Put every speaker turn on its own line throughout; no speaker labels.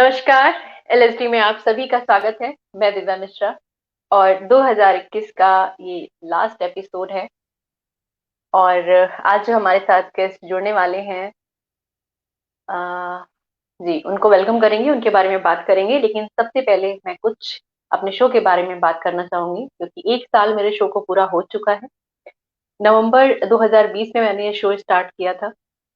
नमस्कार। एलएसडी में आप सभी का स्वागत है। मैं दिव्या मिश्रा और 2021 का ये लास्ट एपिसोड है। और आज जो हमारे साथ गेस्ट जुड़ने वाले हैं, आ, जी उनको वेलकम करेंगे, उनके बारे में बात करेंगे। लेकिन सबसे पहले मैं कुछ अपने शो के बारे में बात करना चाहूंगी, क्योंकि एक साल मेरे शो को पूरा हो चुका है। नवंबर 2020 में मैंने ये शो स्टार्ट किया था।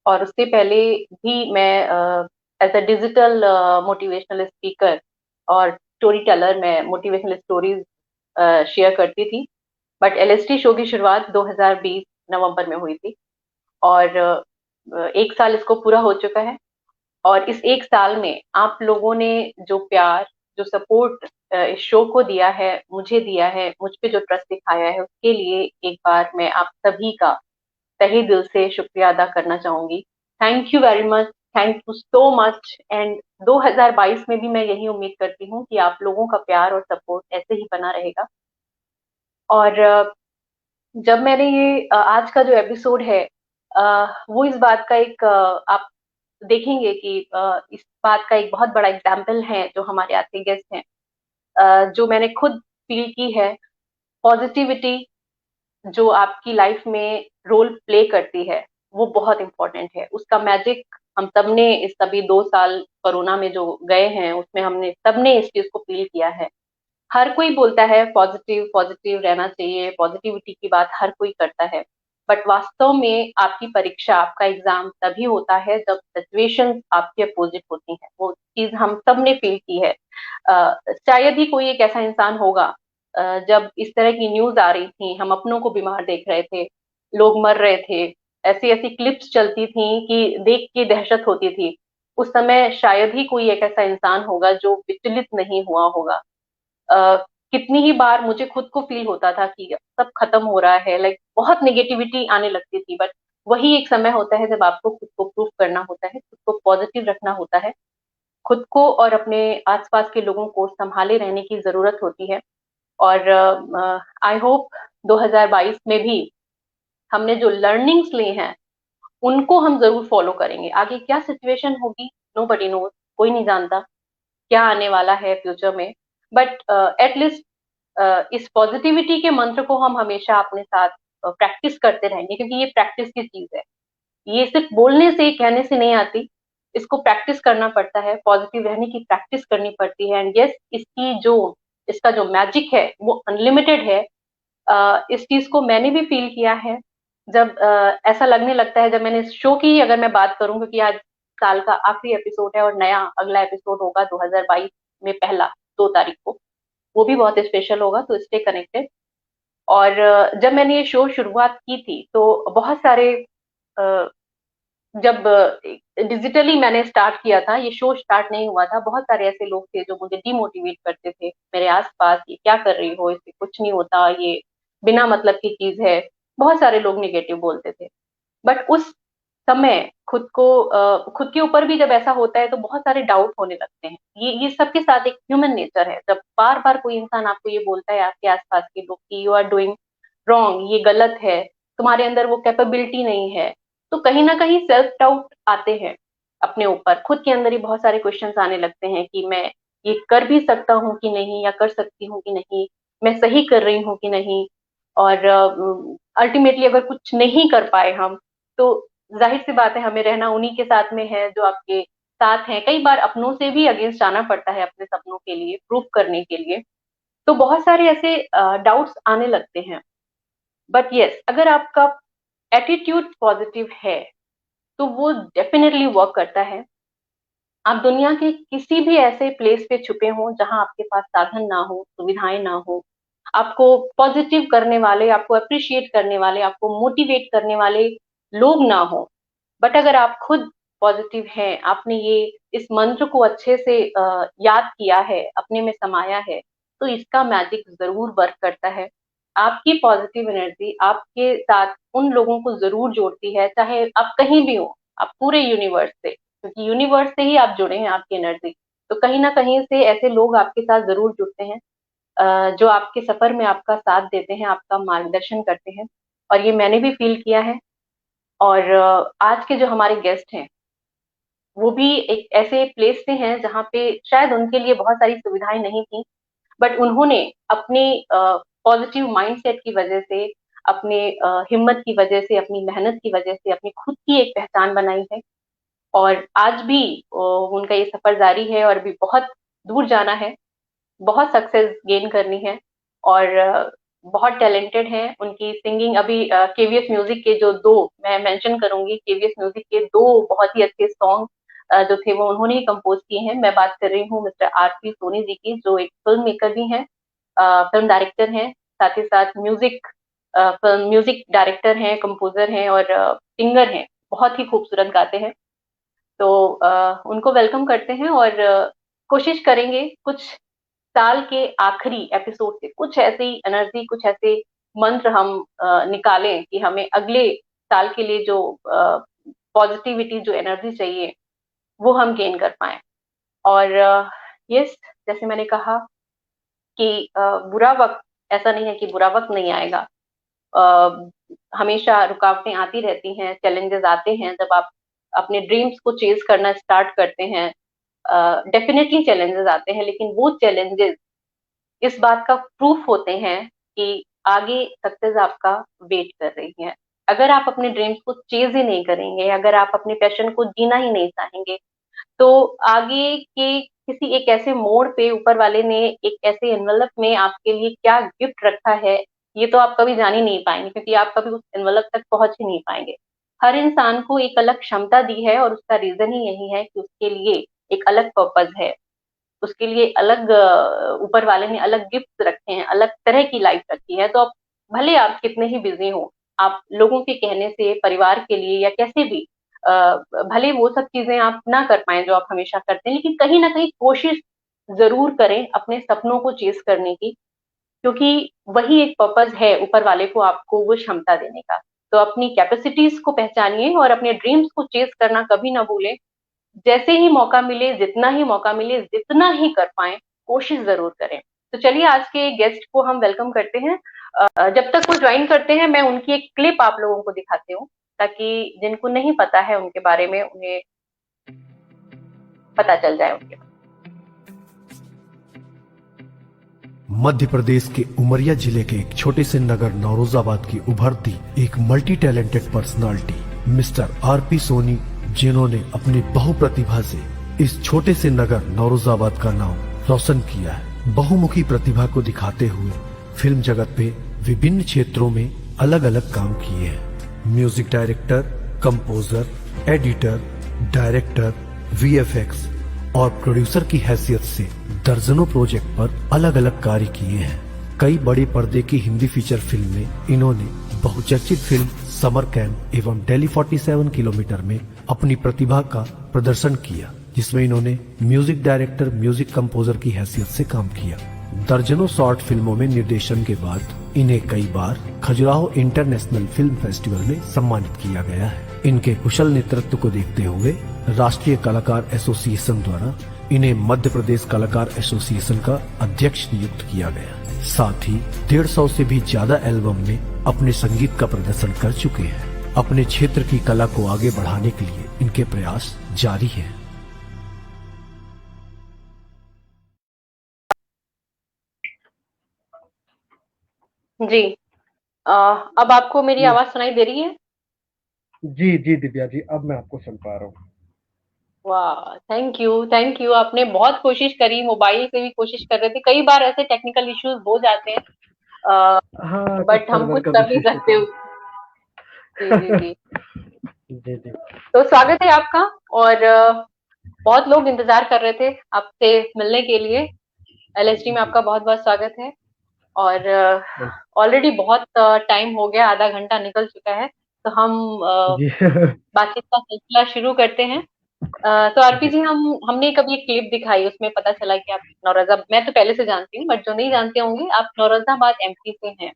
और उससे पहले भी मैं as a digital motivational speaker और स्टोरी टेलर, मैं मोटिवेशनल स्टोरीज शेयर करती थी। बट एलएसटी शो की शुरुआत 2020 नवंबर में हुई थी। और एक साल इसको पूरा हो चुका है। और इस एक साल में आप लोगों ने जो प्यार, जो सपोर्ट इस शो को दिया है, मुझे दिया है, मुझ पे जो ट्रस्ट दिखाया है, उसके लिए एक बार मैं आप सभी का तहे दिल से शुक्रिया अदा करना चाहूंगी। Thank you very much. Thank you so much. And 2022 में भी मैं यही उम्मीद करती हूँ कि आप लोगों का प्यार और सपोर्ट ऐसे ही बना रहेगा। और जब मैंने ये आज का जो एपिसोड है, वो इस बात का एक आप देखेंगे कि इस बात का एक बहुत बड़ा एग्जाम्पल है जो हमारे आज के गेस्ट हैं, जो मैंने खुद फील की है। पॉजिटिविटी जो आपकी लाइफ में रोल प्ले करती है, वो बहुत इंपॉर्टेंट है। उसका मैजिक हम सबने इस सभी 2 साल कोरोना में जो गए हैं, उसमें हमने सबने इस चीज को फील किया है। हर कोई बोलता है पॉजिटिव पॉजिटिव रहना चाहिए, पॉजिटिविटी की बात हर कोई करता है। बट वास्तव में आपकी परीक्षा, आपका एग्जाम तभी होता है जब सिचुएशन आपके अपोजिट होती है। वो चीज हम सब ने फील की है। शायद ही कोई एक ऐसा इंसान होगा, जब इस तरह की न्यूज आ रही थी, हम अपनों को बीमार देख रहे थे, लोग मर रहे थे, ऐसी ऐसी क्लिप्स चलती थी कि देख के दहशत होती थी। उस समय शायद ही कोई एक ऐसा इंसान होगा जो विचलित नहीं हुआ होगा। अ, कितनी ही बार मुझे खुद को फील होता था कि सब खत्म हो रहा है, लाइक बहुत नेगेटिविटी आने लगती थी। बट वही एक समय होता है जब आपको खुद को प्रूफ करना होता है, खुद को पॉजिटिव रखना होता है, खुद को और अपने आसपास के लोगों को संभाले रहने की जरूरत होती है। और आई होप 2022 में भी हमने जो लर्निंग्स ली हैं, उनको हम जरूर फॉलो करेंगे। आगे क्या सिचुएशन होगी, नो बडी नोज, कोई नहीं जानता क्या आने वाला है फ्यूचर में। बट एटलीस्ट इस पॉजिटिविटी के मंत्र को हम हमेशा अपने साथ प्रैक्टिस करते रहेंगे, क्योंकि ये प्रैक्टिस की चीज है। ये सिर्फ बोलने से, कहने से नहीं आती। इसको प्रैक्टिस करना पड़ता है, पॉजिटिव रहने की प्रैक्टिस करनी पड़ती है। एंड यस, इसका जो मैजिक है वो अनलिमिटेड है। इस चीज को मैंने भी फील किया है। जब ऐसा लगने लगता है, जब मैंने इस शो की अगर मैं बात करूं, क्योंकि आज साल का आखिरी एपिसोड है और नया अगला एपिसोड होगा 2022 में, पहला 2 तारीख को। वो भी बहुत स्पेशल होगा, तो स्टे कनेक्टेड। और जब मैंने ये शो शुरुआत की थी तो बहुत सारे अ, जब डिजिटली मैंने स्टार्ट किया था, ये शो स्टार्ट नहीं हुआ था, बहुत सारे ऐसे लोग थे जो मुझे डिमोटिवेट करते थे मेरे आसपास। ये क्या कर रही हो, इससे कुछ नहीं होता, ये बिना मतलब की चीज है। बहुत सारे लोग निगेटिव बोलते थे। बट उस समय खुद के ऊपर भी जब ऐसा होता है तो बहुत सारे डाउट होने लगते हैं। ये सबके साथ एक ह्यूमन नेचर है। जब बार बार कोई इंसान आपको ये बोलता है, आपके आसपास के लोग, कि यू आर डूइंग रॉन्ग, ये गलत है, तुम्हारे अंदर वो कैपेबिलिटी नहीं है, तो कहीं ना कहीं सेल्फ डाउट आते हैं। अपने ऊपर खुद के अंदर ही बहुत सारे क्वेश्चंस आने लगते हैं कि मैं ये कर भी सकता हूँ कि नहीं, या कर सकती हूँ कि नहीं, मैं सही कर रही हूँ कि नहीं। और अल्टीमेटली अगर कुछ नहीं कर पाए हम, तो जाहिर सी बात है हमें रहना उन्हीं के साथ में है जो आपके साथ हैं। कई बार अपनों से भी अगेंस्ट जाना पड़ता है अपने सपनों के लिए, प्रूफ करने के लिए। तो बहुत सारे ऐसे डाउट्स आने लगते हैं। बट यस, अगर आपका एटीट्यूड पॉजिटिव है तो वो डेफिनेटली वर्क करता है। आप दुनिया के किसी भी ऐसे प्लेस पे छुपे हो जहां आपके पास साधन ना हो, सुविधाएं ना हो, आपको पॉजिटिव करने वाले, आपको अप्रिशिएट करने वाले, आपको मोटिवेट करने वाले लोग ना हो, बट अगर आप खुद पॉजिटिव हैं, आपने ये इस मंत्र को अच्छे से याद किया है, अपने में समाया है, तो इसका मैजिक जरूर वर्क करता है। आपकी पॉजिटिव एनर्जी आपके साथ उन लोगों को जरूर जोड़ती है, चाहे आप कहीं भी हो, आप पूरे यूनिवर्स से, क्योंकि यूनिवर्स से ही आप जुड़े हैं, आपकी एनर्जी। तो कहीं ना कहीं से ऐसे लोग आपके साथ जरूर जुड़ते हैं, जो आपके सफर में आपका साथ देते हैं, आपका मार्गदर्शन करते हैं। और ये मैंने भी फील किया है। और आज के जो हमारे गेस्ट हैं, वो भी एक ऐसे प्लेस से हैं जहाँ पे शायद उनके लिए बहुत सारी सुविधाएं नहीं थी, बट उन्होंने अपने पॉजिटिव माइंडसेट की वजह से, अपने हिम्मत की वजह से, अपनी मेहनत की वजह से अपनी खुद की एक पहचान बनाई है। और आज भी उनका ये सफर जारी है और भी बहुत दूर जाना है, बहुत सक्सेस गेन करनी है। और बहुत टैलेंटेड हैं। उनकी सिंगिंग अभी केवीएस म्यूजिक के जो दो, मैं मेंशन करूंगी, केवीएस म्यूजिक के दो बहुत ही अच्छे सॉन्ग जो थे वो उन्होंने ही कंपोज किए हैं। मैं बात कर रही हूँ मिस्टर आरपी सोनी जी की, जो एक फिल्म मेकर भी हैं, फिल्म डायरेक्टर हैं, साथ ही साथ फिल्म म्यूजिक डायरेक्टर हैं, कंपोजर हैं और सिंगर हैं। बहुत ही खूबसूरत गाते हैं। तो उनको वेलकम करते हैं और कोशिश करेंगे कुछ साल के आखिरी एपिसोड से कुछ ऐसी एनर्जी, कुछ ऐसे मंत्र हम निकालें कि हमें अगले साल के लिए जो पॉजिटिविटी, जो एनर्जी चाहिए, वो हम गेन कर पाए। और यस, जैसे मैंने कहा कि बुरा वक्त, ऐसा नहीं है कि बुरा वक्त नहीं आएगा। हमेशा रुकावटें आती रहती हैं, चैलेंजेस आते हैं जब आप अपने ड्रीम्स को चेज करना स्टार्ट करते हैं। डेफिनेटली चैलेंजेस आते हैं, लेकिन वो चैलेंजेस इस बात का प्रूफ होते हैं कि आगे सक्सेस आपका वेट कर रही है। अगर आप अपने ड्रीम्स को चेज ही नहीं करेंगे, अगर आप अपने पैशन को जीना ही नहीं चाहेंगे, तो आगे के किसी एक ऐसे मोड़ पे ऊपर वाले ने एक ऐसे एनवलप में आपके लिए क्या गिफ्ट रखा है, ये तो आप कभी जान ही नहीं पाएंगे, क्योंकि आप कभी उस एनवलप तक पहुंच ही नहीं पाएंगे। हर इंसान को एक अलग क्षमता दी है और उसका रीजन ही यही है कि उसके लिए एक अलग पर्पज है, उसके लिए अलग ऊपर वाले ने अलग गिफ्ट रखे हैं, अलग तरह की लाइफ रखी है। तो आप भले आप कितने ही बिजी हो, आप लोगों के कहने से, परिवार के लिए या कैसे भी, भले वो सब चीजें आप ना कर पाए जो आप हमेशा करते हैं, लेकिन कहीं ना कहीं कोशिश जरूर करें अपने सपनों को चेस करने की, क्योंकि वही एक पर्पज है ऊपर वाले को आपको वो क्षमता देने का। तो अपनी कैपेसिटीज को पहचानिए और अपने ड्रीम्स को चेस करना कभी ना भूलें। जैसे ही मौका मिले, जितना ही मौका मिले, जितना ही कर पाए, कोशिश जरूर करें। तो चलिए आज के गेस्ट को हम वेलकम करते हैं। जब तक वो ज्वाइन करते हैं, मैं उनकी एक क्लिप आप लोगों को दिखाती हूँ, ताकि जिनको नहीं पता है उनके बारे में उन्हें पता चल जाए उनके।
मध्य प्रदेश के उमरिया जिले के एक छोटे से नगर नौरोजाबाद की उभरती एक multi talented personality mister RP Soni, जिन्होंने अपनी बहुप्रतिभा से इस छोटे से नगर नौरोजाबाद का नाम रोशन किया है। बहुमुखी प्रतिभा को दिखाते हुए फिल्म जगत पे विभिन्न क्षेत्रों में अलग अलग काम किए हैं। Music director, composer, editor, director, VFX और प्रोड्यूसर की हैसियत से दर्जनों प्रोजेक्ट पर अलग अलग कार्य किए हैं। कई बड़े पर्दे की हिंदी फीचर फिल्म में इन्होंने बहुचर्चित फिल्म समर कैंप एवं दिल्ली 47 किलोमीटर में अपनी प्रतिभा का प्रदर्शन किया, जिसमें इन्होंने म्यूजिक डायरेक्टर, म्यूजिक कंपोजर की हैसियत से काम किया। दर्जनों शॉर्ट फिल्मों में निर्देशन के बाद इन्हें कई बार खजुराहो इंटरनेशनल फिल्म फेस्टिवल में सम्मानित किया गया है। इनके कुशल नेतृत्व को देखते हुए राष्ट्रीय कलाकार एसोसिएशन द्वारा इन्हें मध्य प्रदेश कलाकार एसोसिएशन का अध्यक्ष नियुक्त किया गया। साथ ही 150 से भी ज्यादा एल्बम में अपने संगीत का प्रदर्शन कर चुके हैं। अपने क्षेत्र की कला को आगे बढ़ाने के लिए इनके प्रयास जारी है।
जी, अब आपको मेरी आवाज सुनाई दे रही है?
जी जी दिव्या जी, अब मैं आपको सुन पा रहा हूँ।
वाह, थैंक यू, थैंक यू। आपने बहुत कोशिश करी, मोबाइल से भी कोशिश कर रहे थे, कई बार ऐसे टेक्निकल इश्यूज हो जाते हैं,
हाँ, कुछ
बट हम
सर्वर
कुछ
का
कर नहीं
कुछ इशू
सकते।
था।
जी जी जी।
जी जी।
तो स्वागत है आपका। और बहुत लोग इंतजार कर रहे थे आपसे मिलने के लिए। एलएसडी में
जी
आपका बहुत बहुत स्वागत है। और
बस,
ऑलरेडी बहुत टाइम हो गया, आधा घंटा निकल चुका है। तो हम
जी
बातचीत का सिलसिला शुरू करते हैं। तो आरपी
जी
जी, हमने कभी एक क्लिप दिखाई, उसमें पता चला कि आप नौरोजा, मैं तो पहले से जानती हूँ, बट जो नहीं जानते होंगे, आप नौरोजाबाद एमपी से हैं।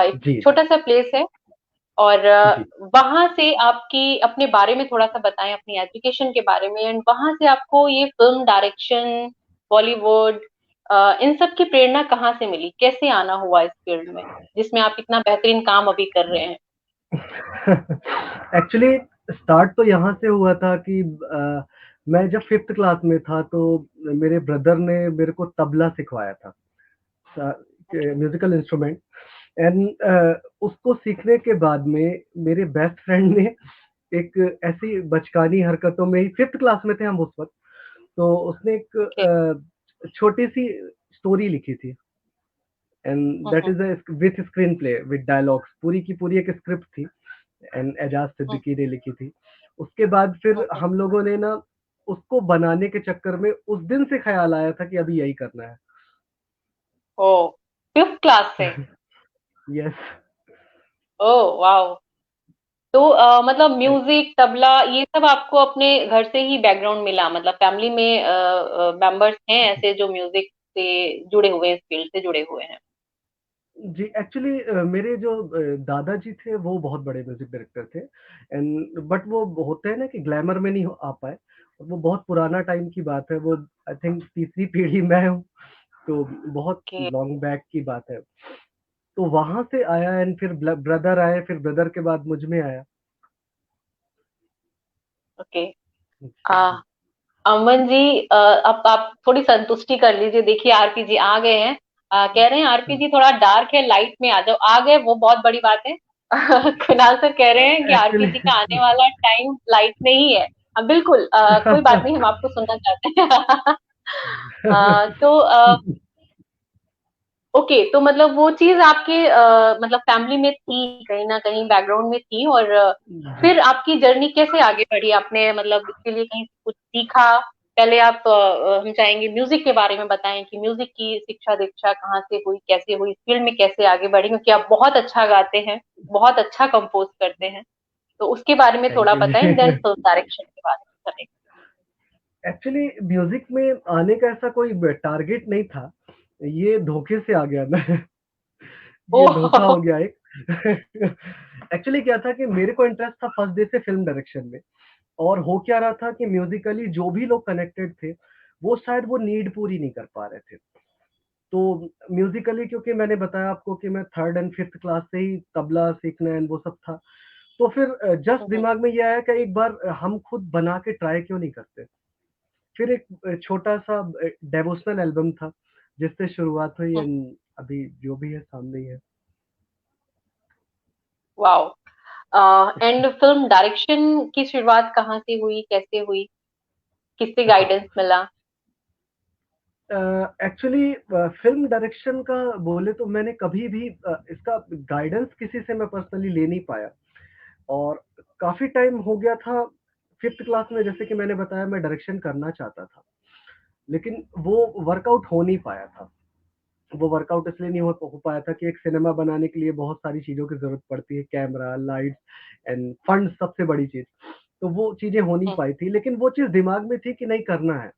एक
जी
छोटा सा प्लेस है। और
जी।
वहां से आपकी अपने बारे में थोड़ा सा बताएं, अपनी एजुकेशन के बारे में, एंड वहां से आपको ये फिल्म डायरेक्शन, बॉलीवुड, इन सब की प्रेरणा कहाँ से मिली? कैसे आना हुआ इस फील्ड में जिसमें आप इतना बेहतरीन काम अभी कर रहे हैं?
एक्चुअली स्टार्ट तो यहाँ से हुआ था कि मैं जब 5th क्लास में था तो मेरे ब्रदर ने मेरे को तबला सिखवाया था, म्यूज़िकल इंस्ट्रूमेंट। उसको सीखने के बाद में मेरे बेस्ट फ्रेंड ने एक ऐसी बचकानी हरकतों में ही 5th क्लास में थे हम उस वक़्त, तो उसने एक
ओके।
छोटी-सी स्टोरी लिखी थी and that is a with screen play with dialogues, पूरी की पूरी एक स्क्रिप्ट थी एंड एजाज सिद्दीकी ने लिखी थी। उसके बाद फिर हम लोगों ने ना उसको बनाने के चक्कर में उस दिन से ख़्याल आया था कि अभी यही करना है।
ओ, 5th क्लास से?
यस।
Oh wow. तो मतलब म्यूजिक, तबला, ये सब आपको अपने घर से ही बैकग्राउंड मिला? मतलब फैमिली में मेंबर्स हैं ऐसे जो म्यूजिक से जुड़े हुए हैं, इस फील्ड से जुड़े हुए हैं?
जी, एक्चुअली मेरे जो दादाजी थे वो बहुत बड़े म्यूज़िक डायरेक्टर थे एंड बट वो होते हैं ना कि ग्लैमर में नहीं आ पाए। वो बहुत पुराना टाइम की बात है, वो आई थिंक तीसरी पीढ़ी मैं हूँ, तो बहुत
ओके।
लॉन्ग बैक की बात है। तो वहाँ से आया एंड फिर ब्रदर आए, फिर ब्रदर के बाद मुझ में आया।
ओके।
जी, जी।
अमन जी, अब आप थोड़ी संतुष्टि कर लीजिए। देखिए आरपीजी आ गए हैं। कह रहे हैं आरपीजी थोड़ा डार्क है, लाइट में आ जाओ। आ गए, वो बहुत बड़ी बात है। कुणाल सर कह रहे हैं कि
एक्चुअली
आरपीजी का आने वाला टाइम लाइट में ही है। बिल्कुल, कोई बात नहीं, हम आपको सुनना चाहते हैं। तो ओके, तो मतलब वो चीज आपके मतलब फैमिली में थी, कहीं ना कहीं बैकग्राउंड में थी। और
जी।
फिर आपकी जर्नी कैसे आगे बढ़ी? आपने मतलब इसके लिए कहीं से कुछ सीखा? पहले आप हम चाहेंगे म्यूजिक के बारे में बताएं कि म्यूजिक की शिक्षा दीक्षा कहाँ से हुई, कैसे हुई, फील्ड में कैसे आगे बढ़े, क्योंकि आप बहुत अच्छा गाते हैं, बहुत अच्छा कंपोज करते हैं। तो उसके बारे में
थैंक
थोड़ा
यू
बताएं, देन
जी।
फिल्म डायरेक्शन के बारे में करें।
एक्चुअली म्यूज़िक में आने का ऐसा कोई ब टारगेट नहीं था। ये धोखे से आ गया मैं। ये
ओह।
धोखा हो गया एक। एक्चुअली क्या था कि मेरे को इंटरेस्ट था फर्स्ट डे से फ़िल्म डायरेक्शन में और हो क्या रहा था कि म्यूज़िकली जो भी लोग कनेक्टेड थे, वो शायद वो नीड पूरी नहीं कर पा रहे थे। तो म्यूज़िकली क्योंकि मैंने बताया आपको कि मैं 3rd एंड 5th क्लास से ही तबला सीखना एंड वो सब था। तो फिर जस्ट दिमाग में ये आया कि एक बार हम खुद बना के ट्राई क्यों नहीं करते? फिर एक छोटा-सा डिवोशनल एल्बम था, जिससे शुरुआत हुई एंड अभी जो भी है सामने ही है।
वाओ। एंड फिल्म डायरेक्शन की शुरुआत कहाँ से हुई, कैसे हुई, किससे
अच्छा।
गाइडेंस मिला?
एक्चुअली फ़िल्म डायरेक्शन का बोले तो मैंने कभी भी इसका गाइडेंस किसी से मैं पर्सनली ले नहीं पाया और काफ़ी टाइम हो गया था 5th क्लास में जैसे कि मैंने बताया मैं डायरेक्शन करना चाहता था, लेकिन वो वर्कआउट हो नहीं पाया था। वो वर्कआउट इसलिए नहीं हो पाया था कि एक सिनेमा बनाने के लिए बहुत सारी चीज़ों की ज़रूरत पड़ती है, कैमरा, लाइट्स एंड फंड्स सबसे बड़ी चीज़। तो वो चीज़ें हो नहीं
हम्म।
पाई थी, लेकिन वो चीज़ दिमाग में थी कि नहीं करना है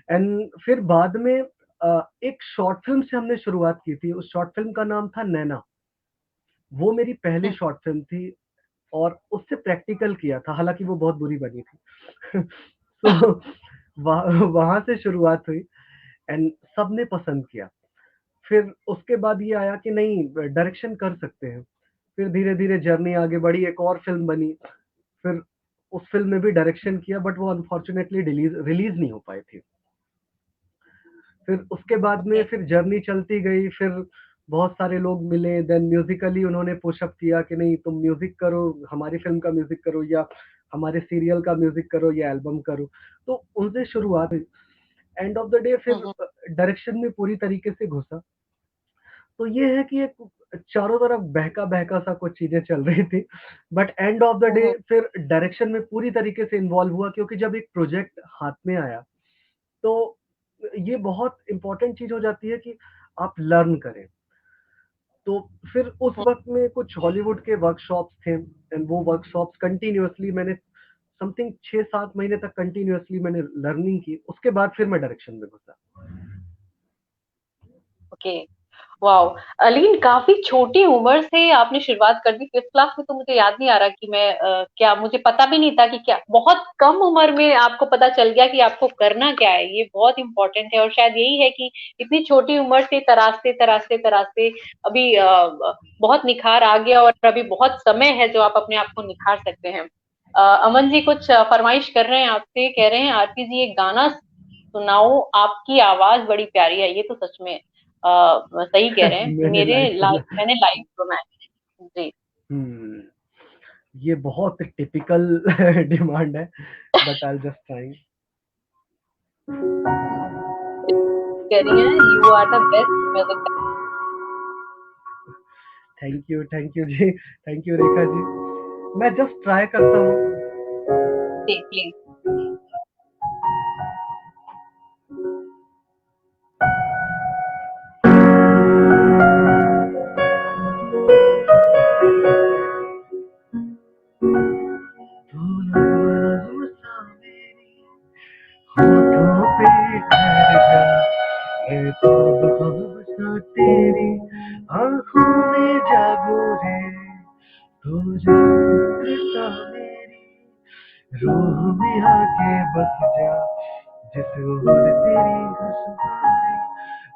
एंड फिर बाद में एक शॉर्ट फ़िल्म से हमने शुरुआत की थी, उस शॉर्ट फ़िल्म का नाम था नैना। वो मेरी पहली
हम्म।
शॉर्ट फ़िल्म थी और उससे प्रैक्टिकल किया था, हालाँकि वो बहुत बुरी बनी थी। तो वहाँ से शुरुआत हुई एंड सबने पसंद किया। फिर उसके बाद ये आया कि नहीं डायरेक्शन कर सकते हैं। फिर धीरे-धीरे जर्नी आगे बढ़ी, एक और फ़िल्म बनी। फिर उस फ़िल्म में भी डायरेक्शन किया बट वो अनफॉर्च्यूनेटली रिलीज़ नहीं हो पाई थी। फिर उसके बाद में
ओके।
फिर जर्नी चलती गई, फिर बहुत सारे लोग मिले, देन म्यूज़िकली उन्होंने पुश अप किया कि नहीं तुम म्यूज़िक करो, हमारी फ़िल्म का म्यूज़िक करो या हमारे सीरियल का म्यूज़िक करो या एल्बम करो। तो उनसे शुरुआत हुई। एंड ऑफ द डे फिर
हम्म।
डायरेक्शन में पूरी तरीके से घुसा। तो ये है कि एक चारों तरफ बहका-बहका सा कुछ चीज़ें चल रही थी, but end of the day
hmm.
फिर डायरेक्शन में पूरी तरीके से इन्वॉल्व हुआ क्योंकि जब एक प्रोजेक्ट हाथ में आया, तो ये बहुत इम्पोर्टेंट चीज़ हो जाती है कि आप लर्न करें। तो फिर उस
हम्म।
वक़्त में कुछ हॉलीवुड के वर्कशॉप्स थे एंड वो वर्कशॉप्स कंटीन्यूअसली मैंने समथिंग 6-7 महीने तक कंटीन्यूअसली मैंने लर्निंग की, उसके बाद फिर मैं डायरेक्शन में घुसा।
ओके। वाओ। लेकिन काफी छोटी उम्र से आपने शुरुआत कर दी। 5th क्लास में तो मुझे याद नहीं आ रहा कि मैं क्या, मुझे पता भी नहीं था कि क्या बहुत कम उम्र में आपको पता चल गया कि आपको करना क्या है। ये बहुत इंपॉर्टेंट है और शायद यही है कि इतनी छोटी उम्र से तराशते तराशते तराशते अभी बहुत निखार आ गया और अभी बहुत समय है जो आप अपने आप को निखार सकते हैं। अमन जी कुछ फरमाइश कर रहे हैं आपसे, कह रहे हैं आरती जी एक गाना सुनाओ, आपकी आवाज बड़ी प्यारी है। ये तो सच में सही कह रहे हैं।
मैंने लाइव सुना।
मैंने लाइव सुना है जी।
हम्म, ये बहुत टिपिकल डिमांड है, बट आई जस्ट ट्राइंग।
कह रही हैं you are the best music.
Thank you जी, थैंक यू रेखा जी। मैं जस्ट ट्राई करता हूँ।
प्लीज।
होठों पे ठहर जा, मैं तो ख्वाब सा तेरी आंखों में जागो रे, तू जैसा मेरी रूह में आके बस जा, जिस ओर तेरी खुशबू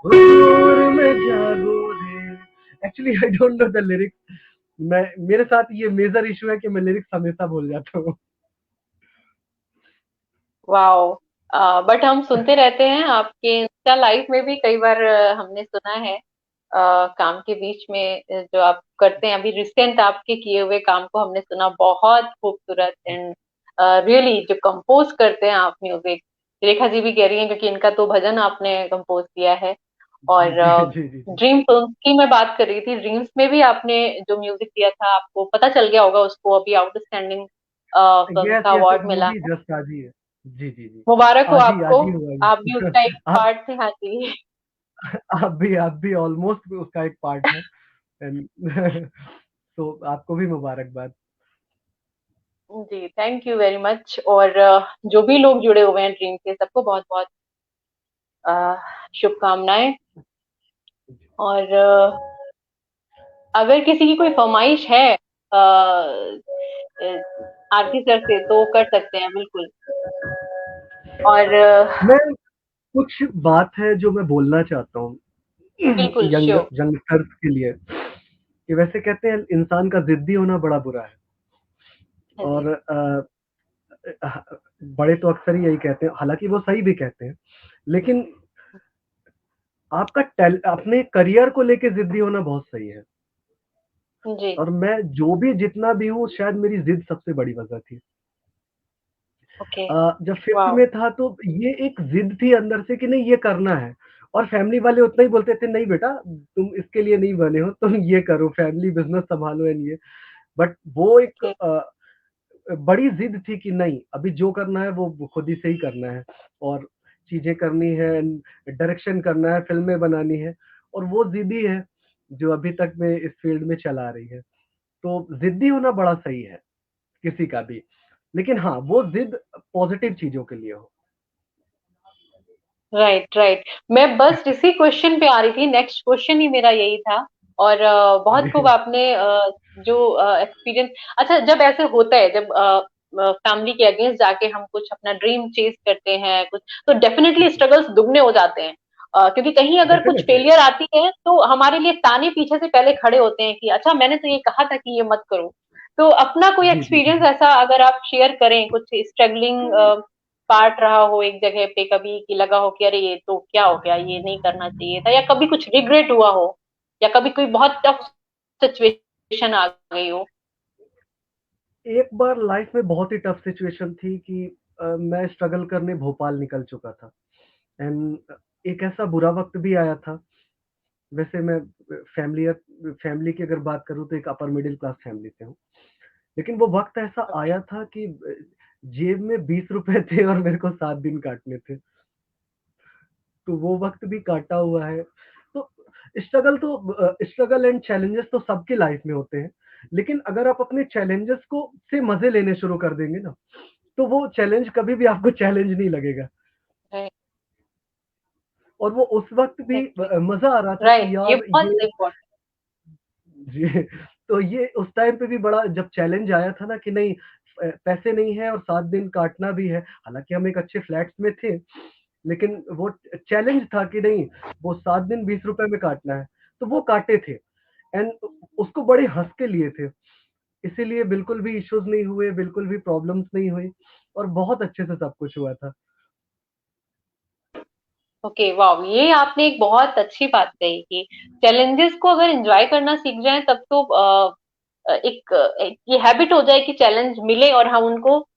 उस ओर मैं जागो रे। Actually I don't know the lyrics. मैं मेरे साथ ये मेजर इशू है कि मैं लिरिक्स हमेशा भूल जाता हूँ।
वाओ। बट हम सुनते रहते हैं आपके इंस्टा लाइव में भी कई बार हमने सुना है। काम के बीच में जो आप करते हैं, अभी रिसेंट आपके किए हुए काम को हमने सुना, बहुत खूबसूरत एंड रियली जो कंपोज करते हैं आप म्यूजिक। रेखा जी भी कह रही हैं क्योंकि इनका तो भजन आपने कंपोज किया है। और
जी जी जी जी।
ड्रीम फिल्म की मैं बात कर रही थी, ड्रीम्स में भी आपने जो म्यूजिक दिया था, आपको पता चल गया होगा, उसको अभी आउटस्टैंडिंग फिल्म
यस
का
यस,
अवार्ड मिला
मूवी
है।
जस्ट आज ही है। जी जी जी।
मुबारक हो आपको।
आज ही हुआ
आप भी
है।
उसका एक
आप
पार्ट थे। हाँ जी।
आप भी ऑलमोस्ट उसका एक पार्ट है। एंड तो आपको भी मुबारकबाद।
जी थैंक यू वेरी मच। और जो भी लोग जुड़े हुए हैं ड्रीम से, सबको बहुत बहुत शुभकामनाएं। और अगर किसी की कोई फरमाइश है आरती सर से, तो कर सकते हैं बिल्कुल। और
मैं कुछ बात है जो मैं बोलना चाहता हूँ
बिल्कुल
यंग
श्योर।
यंगस्टर्स के लिए, कि वैसे कहते हैं इंसान का जिद्दी होना बड़ा बुरा है।
हाँ जी।
और बड़े तो अक्सर ही यही कहते हैं, हालांकि वो सही भी कहते हैं, लेकिन आपका अपने करियर को लेके जिद्दी होना बहुत सही है।
जी।
और मैं जो भी जितना भी हूँ, शायद मेरी जिद सबसे बड़ी वजह थी।
ओके।
जब फिफ्थ
वाओ।
में था तो ये एक जिद थी अंदर से कि नहीं ये करना है। और फैमिली वाले उतना ही बोलते थे, नहीं बेटा तुम इसके लिए नहीं बने हो, तुम ये करो, फैमिली बिजनेस संभालो एंड ये। बट वो एक
ओके।
बड़ी जिद थी कि नहीं, अभी जो करना है वो खुद ही से ही करना है, और चीजें करनी है, डायरेक्शन करना है, फिल्में बनानी है। और वो जिद ही है जो अभी तक में इस फील्ड में चला रही है। तो जिद्दी होना बड़ा सही है किसी का भी, लेकिन हाँ वो जिद पॉजिटिव चीजों के लिए हो।
Right right. मैं बस इसी क्वेश्चन पे आ रही थी, नेक्स्ट क्वेश्चन ही मेरा यही था। और बहुत खूब
जी
आपने जो एक्सपीरियंस। अच्छा, जब ऐसे होता है, जब फैमिली के अगेंस्ट जाके हम कुछ अपना ड्रीम चेज करते हैं कुछ, तो डेफिनेटली स्ट्रगल्स दुगने हो जाते हैं। क्योंकि कहीं अगर कुछ
डेफिनेटली।
फेलियर आती है तो हमारे लिए ताने पीछे से पहले खड़े होते हैं कि अच्छा मैंने तो ये कहा था कि ये मत करो। तो अपना कोई
जी जी
एक्सपीरियंस
जी।
ऐसा अगर आप शेयर करें, कुछ स्ट्रगलिंग पार्ट रहा हो एक जगह पे कभी, कि लगा हो कि अरे ये तो क्या हो गया, ये नहीं करना चाहिए था, या कभी कुछ रिग्रेट हुआ हो, या कभी कोई बहुत टफ सिचुएशन आ गई हो।
एक बार लाइफ में बहुत ही टफ सिचुएशन थी कि मैं स्ट्रगल करने भोपाल निकल चुका था। एंड एक ऐसा बुरा वक्त भी आया था। वैसे मैं फैमिली फैमिली की अगर बात करूँ तो एक अपर मिडिल क्लास फैमिली से हूँ। लेकिन वो वक्त ऐसा
ओके।
आया था कि जेब में 20 रुपए थे और मेरे को 7 दिन काटने थे। तो वो वक्त भी काटा हुआ है। तो स्ट्रगल एंड चैलेंजेस तो सबकी लाइफ में होते हैं। लेकिन अगर आप अपने चैलेंजेस को से मजे लेने शुरू कर देंगे ना, तो वो चैलेंज कभी भी आपको चैलेंज नहीं लगेगा।
राइट।
और वो उस वक्त भी
एग्जैक्टली।
मजा आ रहा था कि
राइट, ये
यार
बहुत
ये
इम्पोर्टेंट।
जी। तो ये उस टाइम पे भी बड़ा जब चैलेंज आया था ना कि नहीं, पैसे नहीं है और 7 दिन काटना भी है। हालांकि हम एक अच्छे फ्लैट्स में थे, लेकिन वो चैलेंज था कि नहीं, वो 7 दिन 20 रुपए में काटना है। तो वो काटे थे। एंड उसको बड़े हंस के लिए थे। इसीलिए बिल्कुल भी इश्यूज़ नहीं हुए, बिल्कुल भी प्रॉब्लम्स नहीं हुई और बहुत अच्छे से सब कुछ हुआ था।
ओके, वाह! ये आपने एक बहुत अच्छी बात कही कि चैलेंजेस को अगर एन्जॉय करना सीख जाएँ तब तो एक ये हैबिट हो जाए कि चैलेंज मिले और हम उनको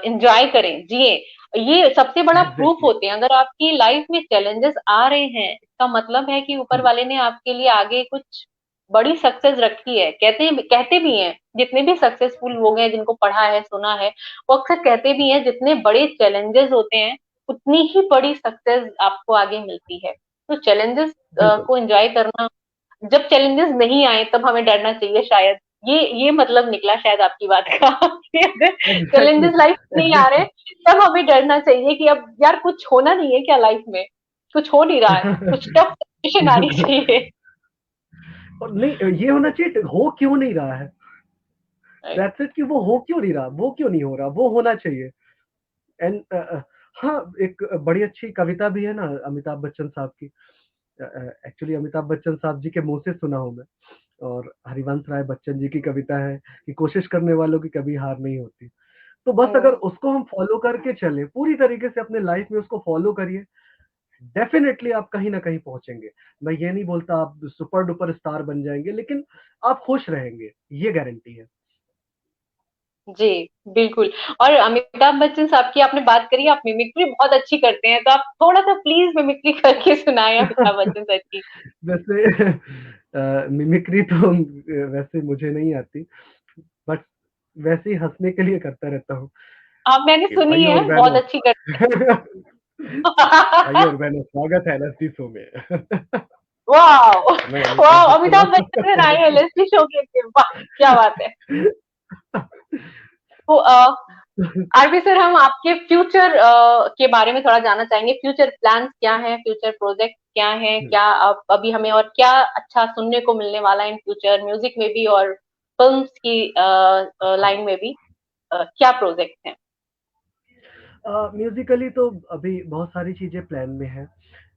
एन्जॉय करें, जिएँ। ये सबसे बड़ा प्रूफ
एग्ज़ैक्टली।
होते हैं, अगर आपकी लाइफ में चैलेंजेस आ रहे हैं, इसका मतलब है कि ऊपर
हुँ,
वाले ने आपके लिए आगे कुछ बड़ी सक्सेस रखी है। कहते भी हैं, जितने भी सक्सेसफुल लोग हैं, जिनको पढ़ा है, सुना है, वो अक्सर कहते भी हैं, जितने बड़े चैलेंजेस होते हैं, उतनी ही बड़ी सक्सेस आपको आगे मिलती है। तो चैलेंजेस
बिल्कुल।
को एन्जॉय करना, जब चैलेंजेस नहीं आए तब हमें डरना चाहिए शायद। ये मतलब निकला शायद आपकी बात का कि अगर
एग्ज़ैक्टली,
चैलेंजेस लाइफ में नहीं आ रहे,
एग्ज़ैक्टली।
तब हमें डरना चाहिए कि अब यार कुछ होना नहीं है क्या लाइफ में? कुछ हो नहीं रहा है, कुछ टफ सिचुएशन आनी
बिल्कुल।
चाहिए।
और नहीं ये होना चाहिए हो क्यों नहीं रहा है?
राइट।
दैट्स इट कि वो हो क्यों नहीं रहा? वो क्यों नहीं हो रहा? वो होना चाहिए। एंड हाँ, एक बड़ी अच्छी कविता भी है ना अमिताभ बच्चन साहब की। एक्चुअली अमिताभ बच्चन साहब जी के मुँह से सुना हूँ मैं और हरिवंश राय बच्चन जी की कविता है कि कोशिश करने वालों की कभी हार नहीं होती। तो बस अगर
हुँ।
उसको हम फ़ॉलो करके चलें, पूरी तरीके से अपने लाइफ़ में उसको फ़ॉलो करिए, डेफ़िनेटली आप कहीं न कहीं पहुँचेंगे। मैं ये नहीं बोलता आप सुपर डुपर स्टार बन जाएँगे, लेकिन आप खुश रहेंगे, ये गारंटी है।
जी, बिल्कुल। और अमिताभ बच्चन साहब की आपने बात करी, आप मिमिक्री बहुत अच्छी करते हैं, तो आप थोड़ा-सा प्लीज़ मिमिक्री करके सुनाएँ अमिताभ बच्चन सर की।
वैसे मिमिक्री तो वैसे मुझे नहीं आती, बट वैसे ही हँसने के लिए करता रहता हूँ
मैंने
कि
सुनी
भाइयों
है,
और
बहुत
बहनों
अच्छी करते
भाइयों
हैं।
और बहनों स्वागत है एलएसडी शो में।
वाओ!
मैं अमिताभ
वाओ!
बच्चन
अमिताभ
आपको
बच्चन सर आए हैं एलएसडी शो के लिए, वाह! क्या बात है। तो आरबी सर, हम आपके फ्यूचर के बारे में थोड़ा जानना चाहेंगे। फ्यूचर प्लान्स क्या हैं? फ्यूचर प्रोजेक्ट क्या हैं? क्या आप अभी हमें और क्या अच्छा सुनने को मिलने वाला है इन फ्यूचर, म्यूजिक में भी और फिल्म्स की लाइन में भी? क्या प्रोजेक्ट हैं?
म्यूज़िकली तो अभी बहुत सारी चीज़ें प्लान में हैं,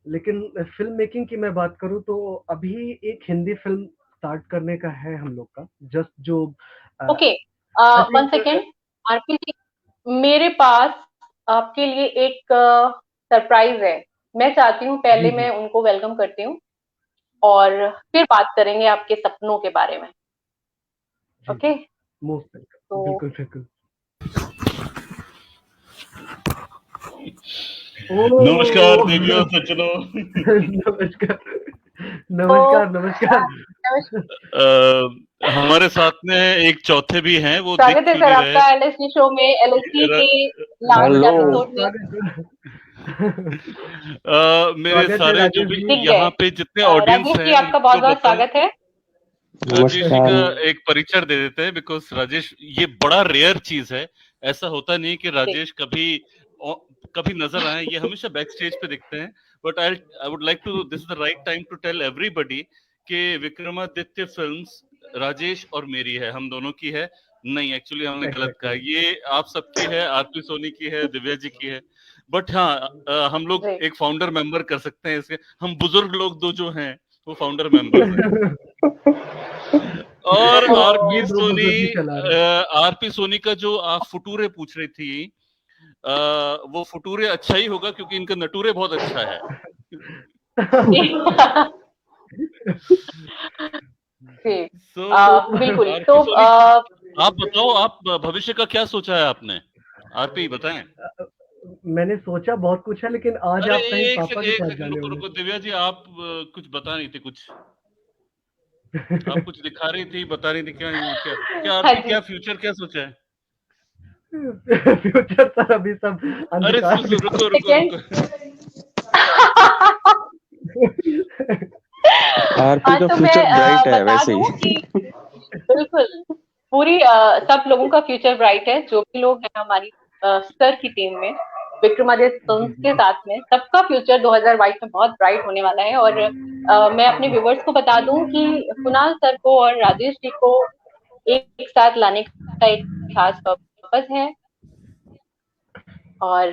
लेकिन फ़िल्म मेकिंग की मैं बात करूँ तो अभी एक हिंदी फ़िल्म स्टार्ट करने का है हम लोग का, जस्ट जो uh,
okay,
I
one
think
second. RP ji, मेरे पास आपके लिए एक सरप्राइज है। मैं चाहती हूँ
जी,
पहले
जी,
मैं उनको वेलकम करती हूँ और फिर बात करेंगे आपके सपनों के बारे में।
जी,
ओके,
जी, मोस्ट
तो
वेलकम, बिल्कुल, बिल्कुल।
नमस्कार
ओह!
देवियों सज्जनों।
नमस्कार,
तो
नमस्कार, नमस्कार।
हमारे साथ में एक चौथे भी हैं, वो दिख
स्वागत है
क्यों
सर
नहीं रहे।
आपका एलएसडी शो में, एलएसडी
र,
के लास्ट
हेलो।
एपिसोड में।
स्वागत है।
मेरे
स्वागत है
सारे जो
राजेश
भी
जी।
दिख
यहाँ
गए।
पे जितने ऑडियंस
राजेश जी,
हैं
आपका
उनको
बहुत-बहुत
बताऊं।
स्वागत है।
राजेश जी
नमस्कार।
का एक परिचय दे देते हैं, बिकॉज राजेश ये बड़ा रेयर चीज है। ऐसा होता नहीं कि
जी।
राजेश कभी नजर आए, ये हमेशा बैक स्टेज पे दिखते हैं। But I would like to, this is the right time to tell everybody कि विक्रमादित्य फिल्म्स राजेश और मेरी है, हम दोनों की है। नहीं, एक्चुअली हमने गलत कहा,
एग्ज़ैक्टली।
ये आप सबकी है, आरपी सोनी की है, दिव्या जी की है। बट हाँ, हम लोग
जी।
एक फाउंडर मेंबर कर सकते हैं इसके। हम बुजुर्ग लोग दो जो हैं वो फाउंडर मेंबर्स हैं। और
ये
आरपी
2 बुजुर्ग
सोनी,
ही चला रहे हैं।
आरपी सोनी का जो आप फुटूरे पूछ रही थी, वो फुटूरे अच्छा ही होगा क्योंकि इनका नटूरे बहुत अच्छा है।
जी।
सो
बिल्कुल,
आरपी
तो
सोनी, आप बताओ, आप भविष्य का क्या सोचा है आपने? आरपी बताएं।
मैंने सोचा बहुत कुछ है लेकिन आज
अरे
आप कहीं
एक
पापा
सेकंड,
के
एक
साथ
सेकंड,
जाने
रुको
वाले
रुको दिव्या जी, आप कुछ बता रही थी कुछ। आप कुछ दिखा रही थी, बता रही थी, क्या क्या क्या
हाँ
आरपी,
जी।
क्या फ्यूचर क्या सोचा है?
फ्यूचर सर अभी सब
अरे
अंधकार में
रुको रुको
सेकंड।
रुको।
आरपी का
तो मैं
फ्यूचर ब्राइट है
बता
वैसे
दूं
ही।
कि बिल्कुल, पूरी सब लोगों का फ्यूचर ब्राइट है, जो भी लोग हैं हमारी सर की टीम में, विक्रमादित्य
जी,
फिल्म्स
जी,
के
जी।
साथ में, सबका फ्यूचर 2022 में बहुत ब्राइट होने वाला है। और मैं अपने व्यूवर्स को बता दूं कि कुणाल सर को और राजेश जी को एक साथ लाने का एक खास पर्पस है। और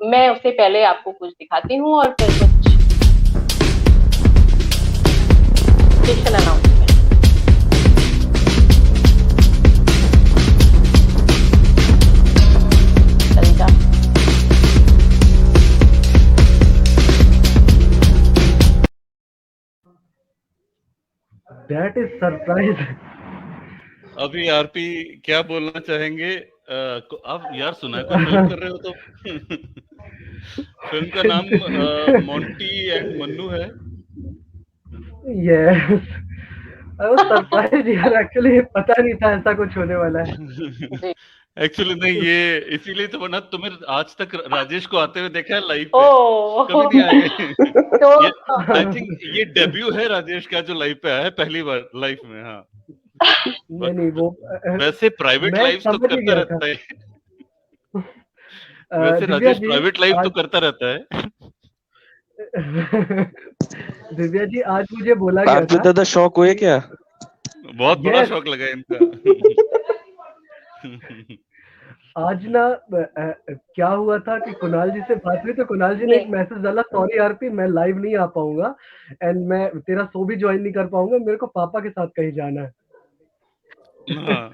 मैं उससे पहले आपको कुछ दिखाती हूँ और फिर कुछ special announcement.
That is surprise.
अभी आरपी क्या बोलना चाहेंगे? आप यार सुना कोई फिल्म कर रहे हो तो फिल्म का नाम मोंटी एंड मन्नू है।
यस, आई वाज सरप्राइज यार, एक्चुअली पता नहीं था ऐसा कुछ होने वाला है।
जी।
एक्चुअली नहीं, ये इसीलिए तो बना। तुम्हें आज तक राजेश को आते हुए देखा है लाइव पे?
ओ
कभी नहीं आए।
तो
ये आई थिंक ये डेब्यू है राजेश का जो लाइव पे आया है पहली बार लाइफ में। हाँ,
नहीं नहीं, वो
वैसे प्राइवेट
मैं
लाइव्स तो
समझ ही
करता
गया था।
रहता है। वैसे
दिव्या
राजेश
जी
प्राइवेट लाइव तो
आज
करता रहता है।
दिव्या जी आज मुझे बोला गया
आरपी
था
दादा शौक हुए
कि
क्या?
बहुत बड़ा
यस,
शौक लगा इनका।
आज ना क्या हुआ था कि कुणाल जी से बात हुई तो कुणाल जी ने
जी।
एक मैसेज डाला, सॉरी आरपी मैं लाइव नहीं आ पाऊंगा एंड मैं तेरा शो भी ज्वाइन नहीं कर पाऊंगा, मेरे को पापा के साथ कहीं जाना है।
हाँ।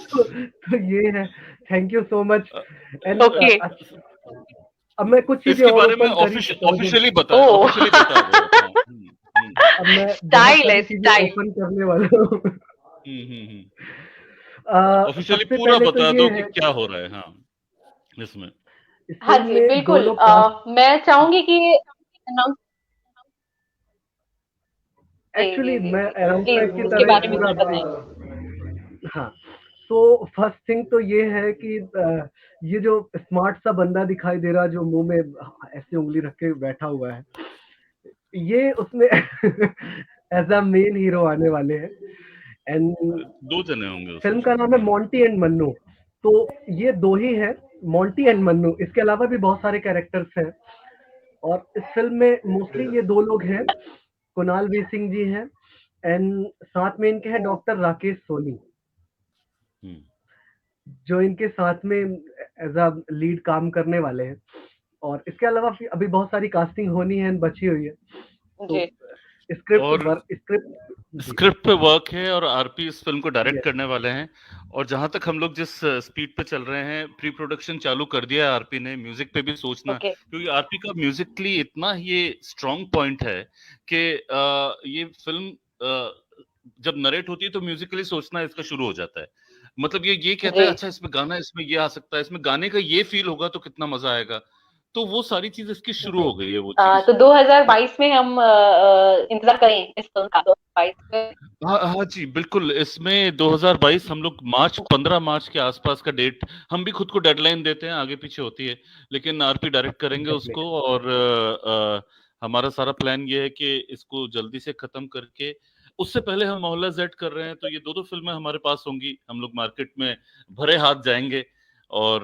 तो ये है, thank you so much. And
okay.
अब मैं कुछ चीजें
इसके
और
बारे में
ओपन कर ही सकता हूँ
ऑफिशियली
ओ
बता दो आप। हाँ।
अब मैं बहुत
स्टाइल है,
सारी चीजें
स्टाइल।
ओपन करने वाला हूँ।
ऑफिशियली
सबसे
पूरा
पहले तो
बता
ये
दो कि
है,
क्या हो रहा है। हाँ, इसमें
इस
हाँ
फिल्म
जी,
में दो
बिल्कुल।
लोग कास्ट,
मैं चाहूंगी कि अनाउंस जी जी
एक्चुअली
जी
मैं
जी
अनाउंसमेंट की
प्लीज उसके
तरह ही
बारे में
पूरा
कुछ बताएं।
हाँ। तो फर्स्ट थिंग तो ये है कि ये जो स्मार्ट सा बंदा दिखाई दे रहा जो मुंह में ऐसे उंगली रख के बैठा हुआ है, ये उसमें एज अ मेन हीरो आने वाले हैं। एंड
2 जने होंगे
फिल्म
उसमें।
का नाम है मोंटी एंड मन्नू। तो ये दो ही हैं, मोंटी एंड मन्नू। इसके अलावा भी बहुत सारे कैरेक्टर्स हैं और इस फिल्म में मोस्टली ये दो लोग हैं, कुणाल वी सिंह जी हैं एंड साथ में इनके हैं डॉक्टर राकेश सोनी,
हम्म।
जो इनके साथ में एज अ लीड काम करने वाले हैं। और इसके अलावा अभी बहुत सारी कास्टिंग होनी है बची हुई है। तो
जी
और
स्क्रिप्ट जी,
स्क्रिप्ट पे वर्क है और आरपी इस फिल्म को डायरेक्ट
यस,
करने वाले हैं। और जहां तक हम लोग जिस स्पीड पे चल रहे हैं, प्री प्रोडक्शन चालू कर दिया है आरपी ने। म्यूजिक पे भी सोचना,
ओके
क्योंकि आरपी का म्यूजिकली इतना ये स्ट्रांग पॉइंट है कि ये फिल्म जब नरेट होती है तो म्यूजिकली सोचना इसका शुरू हो जाता है। मतलब ये कहता
जी।
है अच्छा इसमें गाना, इसमें ये आ सकता है, इसमें गाने का ये फील होगा तो कितना मजा आएगा। तो वो सारी चीज इसकी शुरू
जी।
हो गई है वो चीज।
तो 2022 में हम इंतजार करें इस फिल्म का 2022 में।
हाँ हाँ जी बिल्कुल। इसमें 2022 हम लोग मार्च 15 मार्च के आसपास का डेट, हम भी खुद को डेडलाइन देते हैं, आगे पीछे होती है, लेकिन आरपी डायरेक्ट करेंगे उसको।
डेफिनेटली।
और हमारा सारा प्लान ये है कि इसको जल्दी से खत्म करके उससे पहले हम मोहल्ला जेड कर रहे हैं। तो ये दो दो फिल्में हमारे पास होंगी, हम लोग मार्केट में भरे हाथ जाएंगे और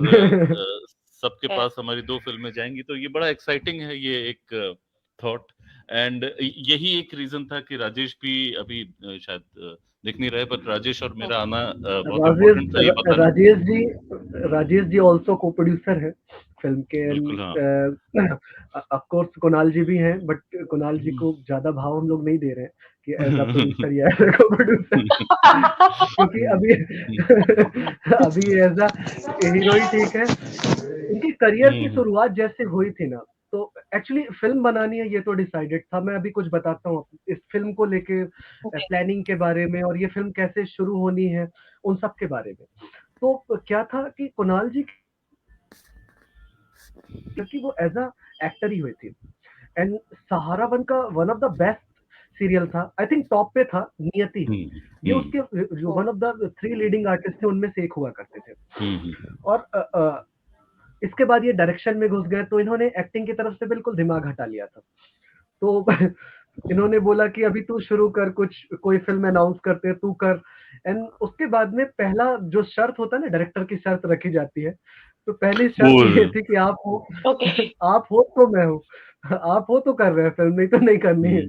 सबके पास हमारी 2 फिल्में जाएंगी। तो ये बड़ा एक्साइटिंग है, ये एक थॉट। एंड यही एक रीजन था कि राजेश भी अभी शायद दिख नहीं रहे, पर राजेश और मेरा आना बहुत
राजेश
इम्पोर्टेंट था ये बताना।
राजेश जी राजेश जी ऑल्सो को प्रोड्यूसर है फिल्म के।
बिल्कुल हाँ।
ऑफ कोर्स कुणाल जी भी हैं, बट कुणाल जी को ज्यादा भाव हम लोग नहीं दे रहे हैं कि एज अ प्रोड्यूसर या एज अ प्रोड्यूसर, क्योंकि अभी अभी एज अ हीरो ही ठीक है। इनकी करियर की शुरुआत जैसे हुई थी ना, तो एक्चुअली फिल्म बनानी है ये तो डिसाइडेड था। मैं अभी कुछ बताता हूँ इस फिल्म को लेके,
जी
प्लानिंग के बारे में और ये फिल्म कैसे शुरू होनी है, उन सब के बारे में। तो क्या था कि कुणाल जी, क्योंकि वो एज अ एक्टर ही हुए थे एंड सहारा वन का one of the best serial था, आई थिंक टॉप पे था, नियति। ये उसके जो one of the 3 leading artist थे उनमें से एक हुआ करते थे। और इसके बाद ये डायरेक्शन में घुस गए, तो इन्होंने एक्टिंग की तरफ से बिल्कुल दिमाग हटा लिया था। तो इन्होंने बोला कि अभी तू शुरू कर, कुछ कोई फिल्म अनाउंस करते हैं तू कर। एंड उसके बाद में पहला जो शर्त होता है ना, डायरेक्टर की शर्त रखी जाती है, तो पहली शर्त
बोल।
ये थी कि आप हो
ओके
आप हो तो मैं हूँ, आप हो तो कर रहे हैं फिल्म, नहीं तो नहीं करनी है।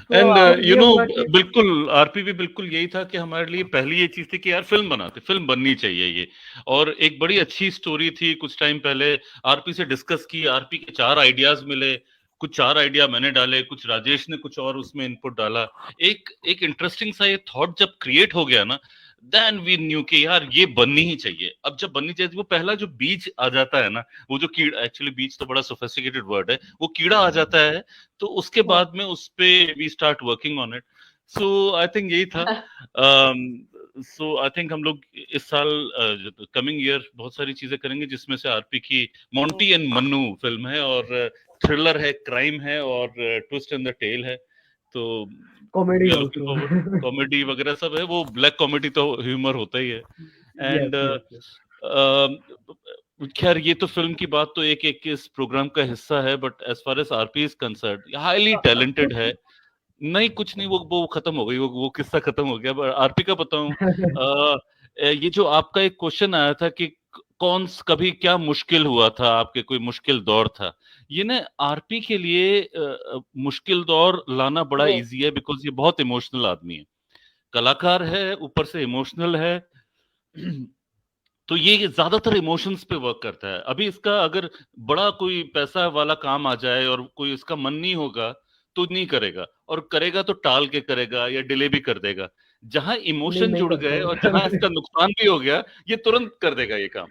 तो
एंड
अब
यू
ये
नो
हुआ कि
बिल्कुल आरपी भी बिल्कुल यही था कि हमारे लिए पहली ये चीज थी कि यार फिल्म बनाते, फिल्म बननी चाहिए ये। और एक बड़ी अच्छी स्टोरी थी, कुछ टाइम पहले आरपी से डिस्कस की, आरपी के 4 आइडियाज मिले। कुछ 4 आइडिया मैंने डाले, कुछ राजेश ने कुछ और उसमें इनपुट डाला। एक एक इंटरेस्टिंग सा ये थॉट जब क्रिएट हो गया ना, देन वी न्यू कि यार ये बननी ही चाहिए। अब जब बननी चाहिए, वो पहला जो बीज आ जाता है ना, वो जो कीड़ा, एक्चुअली बीज तो बड़ा सोफिस्टिकेटेड वर्ड है, वो कीड़ा आ जाता है, तो उसके बाद में उस पे we start working on it. So I think यही था। सो आई थिंक हम लोग इस साल कमिंग ईयर बहुत सारी चीजें करेंगे, जिसमें से आरपी की मोंटी एंड मन्नू फिल्म है, और थ्रिलर है, क्राइम है, और ट्विस्ट इन द टेल है। तो
comedy
we are looking
also.
Forward, comedy वगैरह सब है, वो ब्लैक कॉमेडी तो ह्यूमर होता ही है।
Yes
and
yes yes.
खैर ये तो फिल्म की बात तो एक एक इस प्रोग्राम का हिस्सा है, but as far as RP is concern, highly talented है। नहीं कुछ नहीं, वो खत्म हो गई, वो किस्सा खत्म हो गया। पर आरपी का बताऊं, ये जो आपका एक क्वेश्चन आया था कि कभी क्या मुश्किल हुआ था आपके, कोई मुश्किल दौर था, ये ना आरपी के लिए मुश्किल दौर लाना बड़ा
जी
इजी है, बिकॉज ये बहुत इमोशनल आदमी है, कलाकार है, ऊपर से इमोशनल है। तो ये ज्यादातर इमोशंस पे वर्क करता है। अभी इसका अगर बड़ा कोई पैसा वाला काम आ जाए और कोई इसका मन नहीं होगा तो नहीं करेगा, और करेगा तो टाल के करेगा या डिले भी कर देगा। जहां
नहीं,
इमोशन
नहीं
जुड़
करता
गए और
हूँ।
जहां इसका नुकसान भी हो गया, ये तुरंत कर देगा ये काम,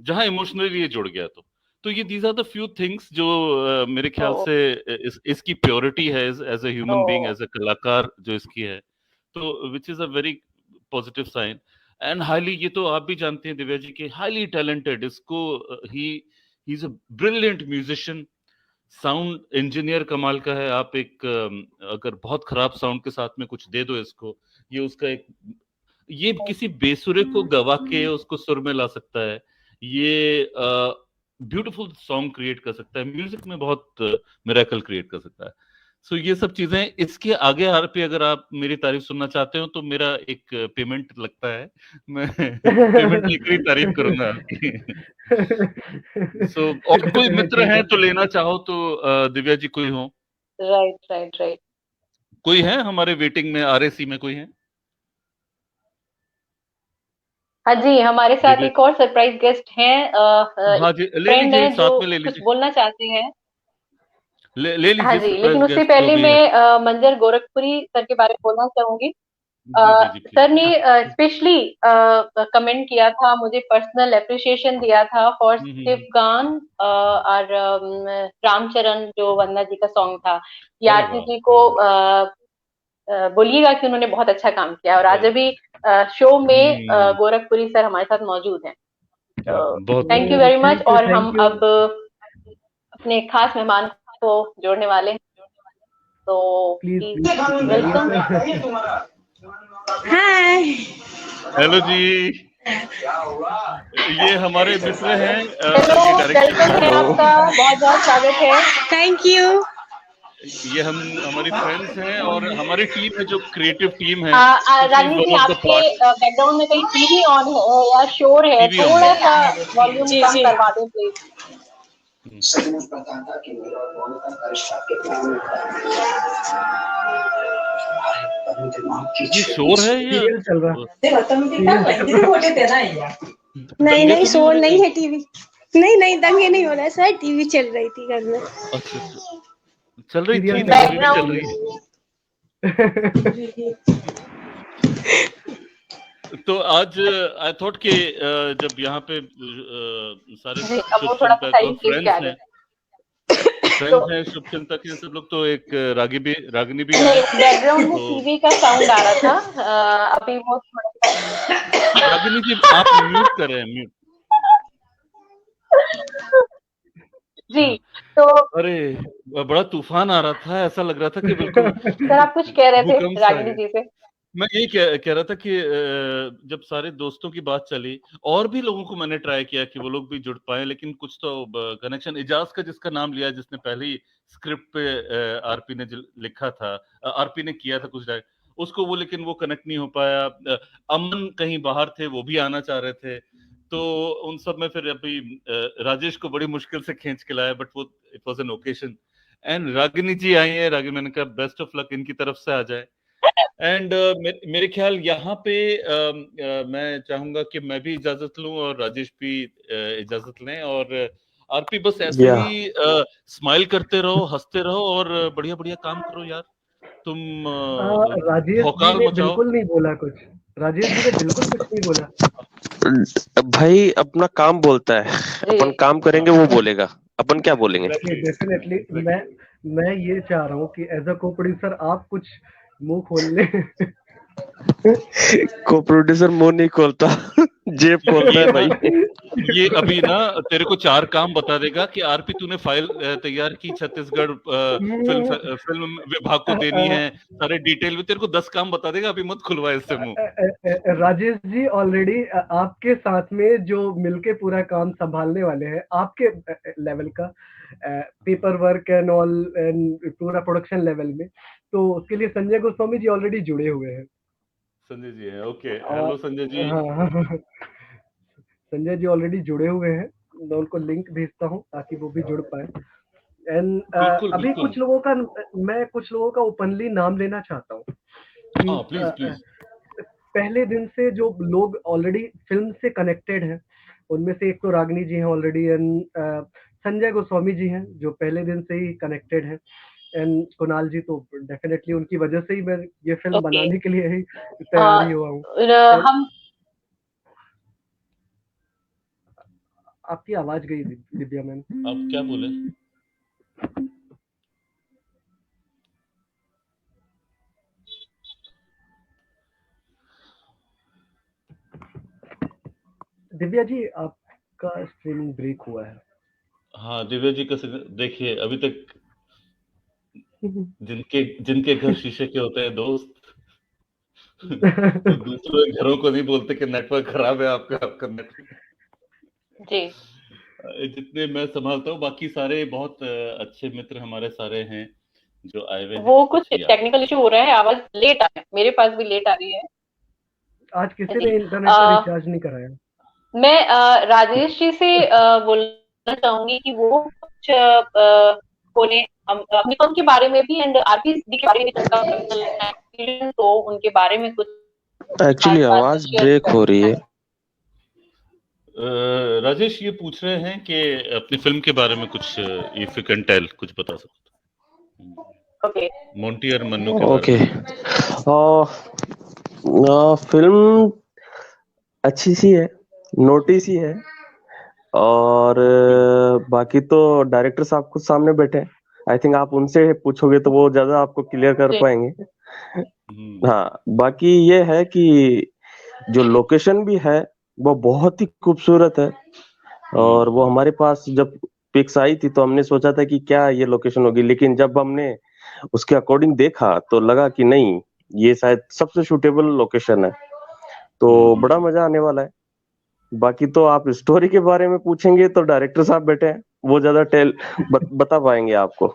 जहां इमोशनली ये जुड़ गया। तो ये these are the few things जो मेरे ख्याल
ओ,
से इसकी प्योरिटी है एज अ ह्यूमन बीइंग,
ओ,
एज अ कलाकार जो इसकी है, तो which is a very positive sign. And highly, ये तो आप भी जानते हैं दिव्या जी के, हाईली टैलेंटेड, इसको ही is a brilliant musician, sound engineer कमाल का है। आप एक अगर बहुत खराब साउंड के साथ में कुछ दे दो इसको, ये उसका एक, ये किसी बेसुरे को गवा के उसको सुर में ला सकता है, ये ब्यूटीफुल सॉन्ग क्रिएट कर सकता है, म्यूजिक में बहुत मिरेकल क्रिएट कर सकता है। सो ये सब चीजें, इसके आगे आर पे अगर आप मेरी तारीफ सुनना चाहते हो तो मेरा एक पेमेंट लगता है, मैं पेमेंट लेकर ही तारीफ करूंगा आपकी। सो और कोई मित्र
ठीक
हैं
है।
तो लेना चाहो तो दिव्या जी कोई हो,
राइट राइट राइट।
कोई है हमारे वेटिंग में, आरएसी में कोई है?
हाँ जी, हमारे साथ
दिव्या,
एक और सरप्राइज गेस्ट हैं,
हाँ जी ले
फ्रेंड
लीजिए,
हैं जो
साथ में ले
कुछ
लीजिए,
बोलना चाहते हैं।
ले
हाँ
लीजिए
जी, लेकिन
सरप्राइज
उससे
गेस्ट जो
पहले
भी है।
मैं मंजर गोरखपुरी सर के बारे में बोलना चाहूंगी।
जी जी जी
सर
प्लीज।
ने स्पेशली कमेंट किया था, मुझे पर्सनल अप्रिसिएशन दिया था फॉर
हम्म।
शिवगान और रामचरण जो वंदना जी का सॉन्ग था। ये
अरे
आरती
वाह,
जी को बोलिएगा कि उन्होंने बहुत अच्छा काम किया, और आज
वेरी
अभी शो में
हम्म,
गोरखपुरी सर हमारे साथ मौजूद हैं।
क्या
तो
बहुत
थैंक यू
बढ़िया।
वेरी मच, और हम
थैंक यू।
अब अपने खास मेहमान को जोड़ने वाले हैं, तो
प्लीज
प्लीज
प्लीज बुलाइए
वेलकम।
सर।
हाय।
हेलो जी, ये हमारे मित्र हैं,
हेलो,
ये डायरेक्शन
वेलकम
में
है
हैं,
आपका, बहुत बहुत स्वागत है।
Thank you.
ये हमारी फ्रेंड्स हैं, और हमारी टीम है जो क्रिएटिव टीम है, तो she is
Rani ji,
one of the
आपके
पार्ट।
बैकग्राउंड में कहीं टीवी ऑन है या शोर है,
टीवी ऑन
थोड़ा
है।
सा वॉल्यूम
जी
कम
जी।
करवा दें प्लीज।
सचमुच पता था कि मेरा और मोनिका का रिश्ता कितना मीठा है। पर मुझे माफ
ये
कीजिए।
शोर है या
सीरियल चल रहा।
देखो तुम भी
सीरियल
कर
चल
वोटे देना है यार।
नहीं
दंगे
नहीं,
तो नहीं हो
शोर
रहे
नहीं
कहीं?
है टीवी। नहीं नहीं, दंगे नहीं हो रहा है सर, टीवी चल रही थी घर में।
अच्छा अच्छा, चल रही
सीरियल
थी
चल
नहीं,
रहा
अभी भी चल
बैकग्राउंड,
रही है। तो आज आई थॉट कि जब यहाँ पे सारे
जी अब
शुभ
वो थोड़ा सा
चिंतक और
साइड प्लीज के आ गए। तो
फ्रेंड्स हैं, शुभ चिंतक हैं सब लोग, तो एक रागिनी भी
नहीं,
आए,
बैकग्राउंड में
तो
टीवी का साउंड आ रहा था, अभी वो थोड़ा सा
रागिनी जी आप म्यूट कर रहे हैं, म्यूट।
जी।
हाँ,
तो
अरे बड़ा तूफान आ रहा था, ऐसा लग रहा था कि बिल्कुल
सर आप कुछ कह रहे थे
भूकंप सा आ
रागिनी
गया।
जी से।
मैं यही कह रहा था कि जब सारे दोस्तों की बात चली, और भी लोगों को मैंने ट्राई किया कि वो लोग भी जुड़ पाए, लेकिन कुछ तो कनेक्शन, इजाज का जिसका नाम लिया, जिसने पहले ही स्क्रिप्ट पे आरपी ने लिखा था, आरपी ने किया था कुछ डायरेक्ट, उसको वो, लेकिन वो कनेक्ट नहीं हो पाया। अमन कहीं बाहर थे, वो भी आना चाह रहे थे, तो उन सब में फिर अभी राजेश को बड़ी मुश्किल से खींच के लाया, बट वो it was an occasion, and Ragini ji आई है। रागिनी, मैंने कहा बेस्ट ऑफ लक, इनकी तरफ से आ जाए। एंड मेरे ख्याल यहाँ पे मैं चाहूंगा कि मैं भी इजाजत लूं और राजेश भी इजाजत लें, और आरपी बस ऐसे ही स्माइल करते रहो, हंसते रहो, और बढ़िया बढ़िया काम करो यार, तुम
राजेश जी
भौकाल
ने
मचाओ।
बिल्कुल नहीं बोला कुछ। राजेश जी ने बिल्कुल कुछ नहीं बोला।
भाई अपना काम बोलता है, अपन
जी
काम करेंगे वो बोलेगा, अपन क्या बोलेंगे।
नहीं, डेफिनेटली मैं ये चाह रहा हूँ कि एज अ को प्रोड्यूसर आप कुछ मुंह खोल लें।
को प्रोड्यूसर मुंह नहीं खोलता, जेब खोलता है भाई।
ये अभी ना तेरे को 4 काम बता देगा कि आरपी तूने फाइल तैयार की छत्तीसगढ़ फिल्म विभाग को देनी है, सारे डिटेल में तेरे को 10 काम बता देगा, अभी मत खुलवा इससे मुंह।
राजेश जी ऑलरेडी आपके साथ में जो मिलके पूरा काम संभालने वाले हैं आपके लेवल का paper work and all and पूरा प्रोडक्शन लेवल में, तो उसके लिए संजय गोस्वामी जी ऑलरेडी जुड़े हुए हैं।
संजय जी है, ओके,
और
हेलो संजय जी।
हाँ, संजय जी ऑलरेडी जुड़े हुए हैं, मैं उनको लिंक भेजता हूँ ताकि वो भी जुड़ पाए। एंड
बिल्कुल
अभी
बिल्कुल,
मैं कुछ लोगों का ओपनली नाम लेना चाहता हूँ कि
हाँ प्लीज प्लीज।
पहले दिन से जो लोग ऑलरेडी फिल्म से कनेक्टेड हैं, उनमें से एक तो रागिनी जी हैं ऑलरेडी, एंड संजय गोस्वामी जी हैं जो पहले दिन से ही कनेक्टेड हैं, एंड कुणाल जी तो डेफिनेटली उनकी वजह से ही मैं ये फिल्म
ओके।
बनाने के लिए ही तैयार ही हुआ हूँ।
हम
आपकी आवाज गई दिव्या मैम।
आप क्या बोले?
दिव्या जी आपका स्ट्रीमिंग ब्रेक हुआ है।
हाँ दिव्या जी का देखिए, अभी तक जिनके घर शीशे के होते हैं दोस्त, तो दूसरे घरों को नहीं बोलते कि नेटवर्क खराब है आपका नेटवर्क।
जी
जितने मैं संभालता हूँ, बाकी सारे बहुत अच्छे मित्र हमारे सारे हैं जो आए हुए हैं।
वो कुछ
जी,
टेक्निकल इशू हो रहा है, आवाज लेट आ रही है, मेरे पास भी लेट आ रही है।
आज किसी
जी
ने इंटरनेट का रिचार्ज नहीं कराया।
मैं राजेश जी से बोलना चाहूंगी कि वो कुछ कोने अपनी फिल्म के बारे में भी एंड आरपी के बारे में उनका पर्सनल एक्सपीरियंस हो, उनके बारे में कुछ
एक्चुअली
खास बात
आवाज
शेयर
ब्रेक हो रही है।
राजेश ये पूछ रहे हैं कि अपनी फिल्म के बारे में कुछ इफ यू कैन टेल, कुछ बता सकते।
ओके
मोंटी और मन्नू के बारे
ओके,
में।
फिल्म अच्छी सी है, नोटिस ही है, और बाकी तो डायरेक्टर साहब खुद सामने बैठे हैं। आई थिंक आप उनसे पूछोगे तो वो ज्यादा आपको क्लियर कर
जी
पाएंगे। हाँ, बाकी ये है कि जो लोकेशन भी है वो बहुत ही खूबसूरत है, और वो हमारे पास जब पिक्स आई थी तो हमने सोचा था कि क्या ये लोकेशन होगी, लेकिन जब हमने उसके अकॉर्डिंग देखा तो लगा कि नहीं, ये शायद सबसे सूटेबल लोकेशन है, तो बड़ा मजा आने वाला है। बाकी तो आप स्टोरी के बारे में पूछेंगे तो डायरेक्टर साहब बैठे हैं, वो ज्यादा बता पाएंगे आपको।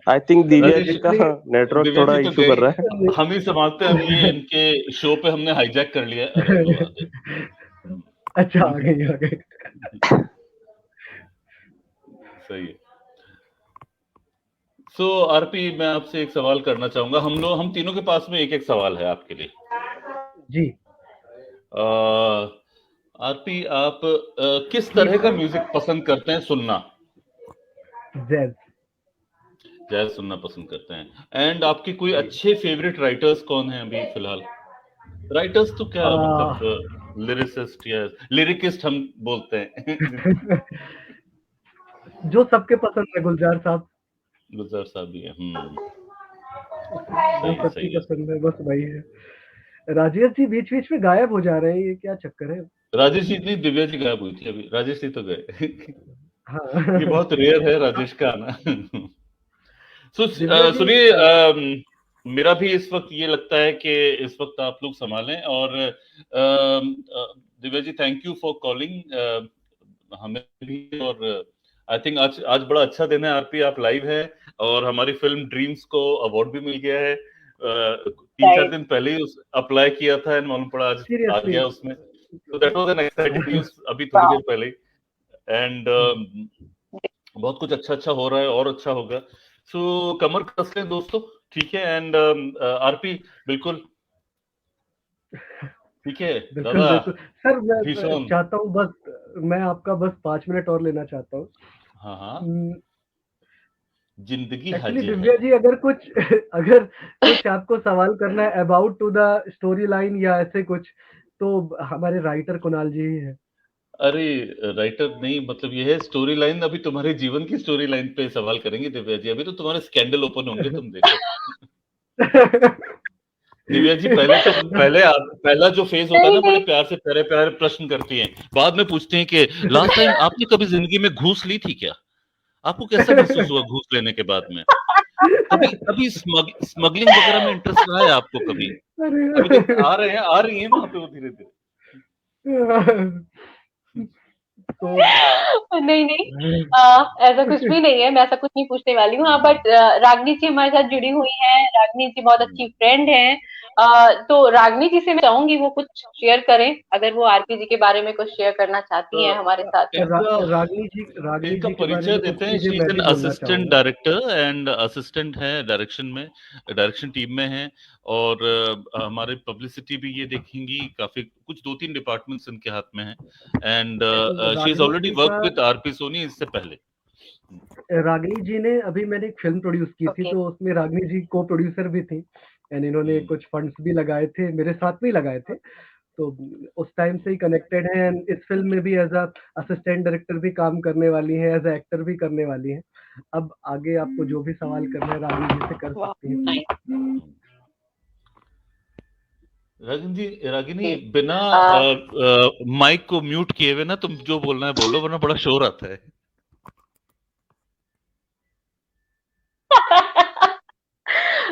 आई थिंक दिव्या जी का नेटवर्क
दिव्या
थोड़ा
जी तो
इशू कर
गए,
रहा है।
हम ही संभालते हैं, अब ये इनके शो पे हमने हाईजैक कर लिया। अरे वो आ गए।
अच्छा, आ गई।
सही है। सो आरपी, मैं आपसे एक सवाल करना चाहूंगा। हम तीनों के पास में एक एक सवाल है आपके लिए।
जी
आरपी, आप किस तरह का म्यूजिक पसंद करते हैं सुनना?
जैज
जैज सुनना पसंद करते हैं। एंड आपके कोई अच्छे फेवरेट राइटर्स कौन हैं अभी फिलहाल? राइटर्स तो क्या मतलब लिरिसिस्ट या लिरिकिस्ट हम बोलते हैं।
जो सबके पसंद है, गुलजार साहब।
गुलजार साहब भी है।
जो
सही है,
सबकी
सही है।
पसंद है, बस वही है। राजेश जी बीच बीच में गायब हो जा रहे हैं, ये क्या चक्कर है?
राजेश जी नहीं, दिव्या जी गायब हुई थी अभी, राजेश जी तो गए।
हाँ
ये बहुत रेयर है राजेश का आना।
दिव्या जी,
सुनिए, मेरा भी इस वक्त ये लगता है कि इस वक्त आप लोग संभालें, और Divya ji thank you for calling हमें भी। और आई थिंक आज बड़ा अच्छा दिन है आरपी, आप लाइव है, और हमारी फिल्म ड्रीम्स को अवार्ड भी मिल गया है। 3-4 दिन पहले ही अप्लाई किया था एंड मालूम पड़ा आज आ
सीरियसली
गया उसमें। So that was an exciting news अभी थोड़ी देर पहले। एंड बहुत कुछ अच्छा हो रहा है और अच्छा होगा। सो कमर कस लें दोस्तों, ठीक है। एंड आरपी बिल्कुल ठीक है दादा।
बिल्कुल सर, मैं
भीषण,
चाहता हूँ बस, मैं आपका बस 5 मिनट और लेना चाहता हूँ।
हाँ जिंदगी
एक्चुअली
हज है।
दिव्या जी, अगर कुछ अगर कुछ आपको सवाल करना है about to the story line या ऐसे कुछ, तो हमारे राइटर कुणाल जी ही है।
अरे राइटर नहीं, मतलब ये है स्टोरी लाइन, अभी तुम्हारे जीवन की स्टोरी लाइन पे सवाल करेंगे दिव्या जी, अभी तो तुम्हारे स्कैंडल ओपन होंगे, तुम देखो। दिव्या जी पहला जो फेज होता है
नहीं
ना, बड़े
नहीं।
प्यार से प्यारे प्यारे प्रश्न करती हैं, बाद में पूछते हैं कि लास्ट टाइम आपने कभी जिंदगी में घूस ली थी क्या? आपको कैसा महसूस हुआ घूस लेने के बाद में? कभी कभी स्मगलिंग वगैरह में इंटरेस्ट रहा है आपको कभी? अभी देख
अरे
आ रहे हैं, आ रही है वहां पे वो धीरे धीरे।
तो
नहीं नहीं, ऐसा कुछ भी नहीं है, मैं ऐसा कुछ नहीं पूछने वाली हूँ। हाँ, बट रागनी जी हमारे साथ जुड़ी हुई हैं, रागनी जी बहुत अच्छी फ्रेंड हैं। तो रागनी जी से मैं चाहूंगी वो कुछ शेयर करें, अगर वो आरपीजी के बारे में कुछ शेयर करना चाहती हैं हमारे साथ।
इनका
रागनी
इनका
जी के बारे
परिचय
में कुछ
देते हैं।
चीजें
शी इज
मैं
एन
भी बोलना
असिस्टेंट
चाहूंगा।
डायरेक्टर एंड असिस्टेंट है डायरेक्शन में, डायरेक्शन टीम में है। और हमारे पब्लिसिटी भी ये देखेंगी, काफी कुछ 2-3 डिपार्टमेंट्स इनके हाथ में है। And she is
Ragini
already
ji का
वर्क विद आरपी सोनी इससे पहले।
रागनी जी ने, अभी मैंने एक फ़िल्म प्रोड्यूस की थी,
ओके।
तो उसमें रागनी जी को-प्रोड्यूसर भी थी एंड इन्होंने
हम्म,
कुछ फंड्स भी लगाए थे, मेरे साथ में ही लगाए थे। तो उस टाइम से ही कनेक्टेड हैं एंड इस फ़िल्म में भी एज़ अ असिस्टेंट डायरेक्टर भी काम करने वाली हैं, एज़ अ एक्टर भी करने वाली हैं। अब आगे आपको जो भी सवाल करना है रागनी जी से कर
वाह,
सकती हैं।
नाइस।
रागिनी
जी।
बिना
अ,
माइक को म्यूट किए हुए ना तुम जो बोलना है बोलो, वरना बड़ा शोर आता है।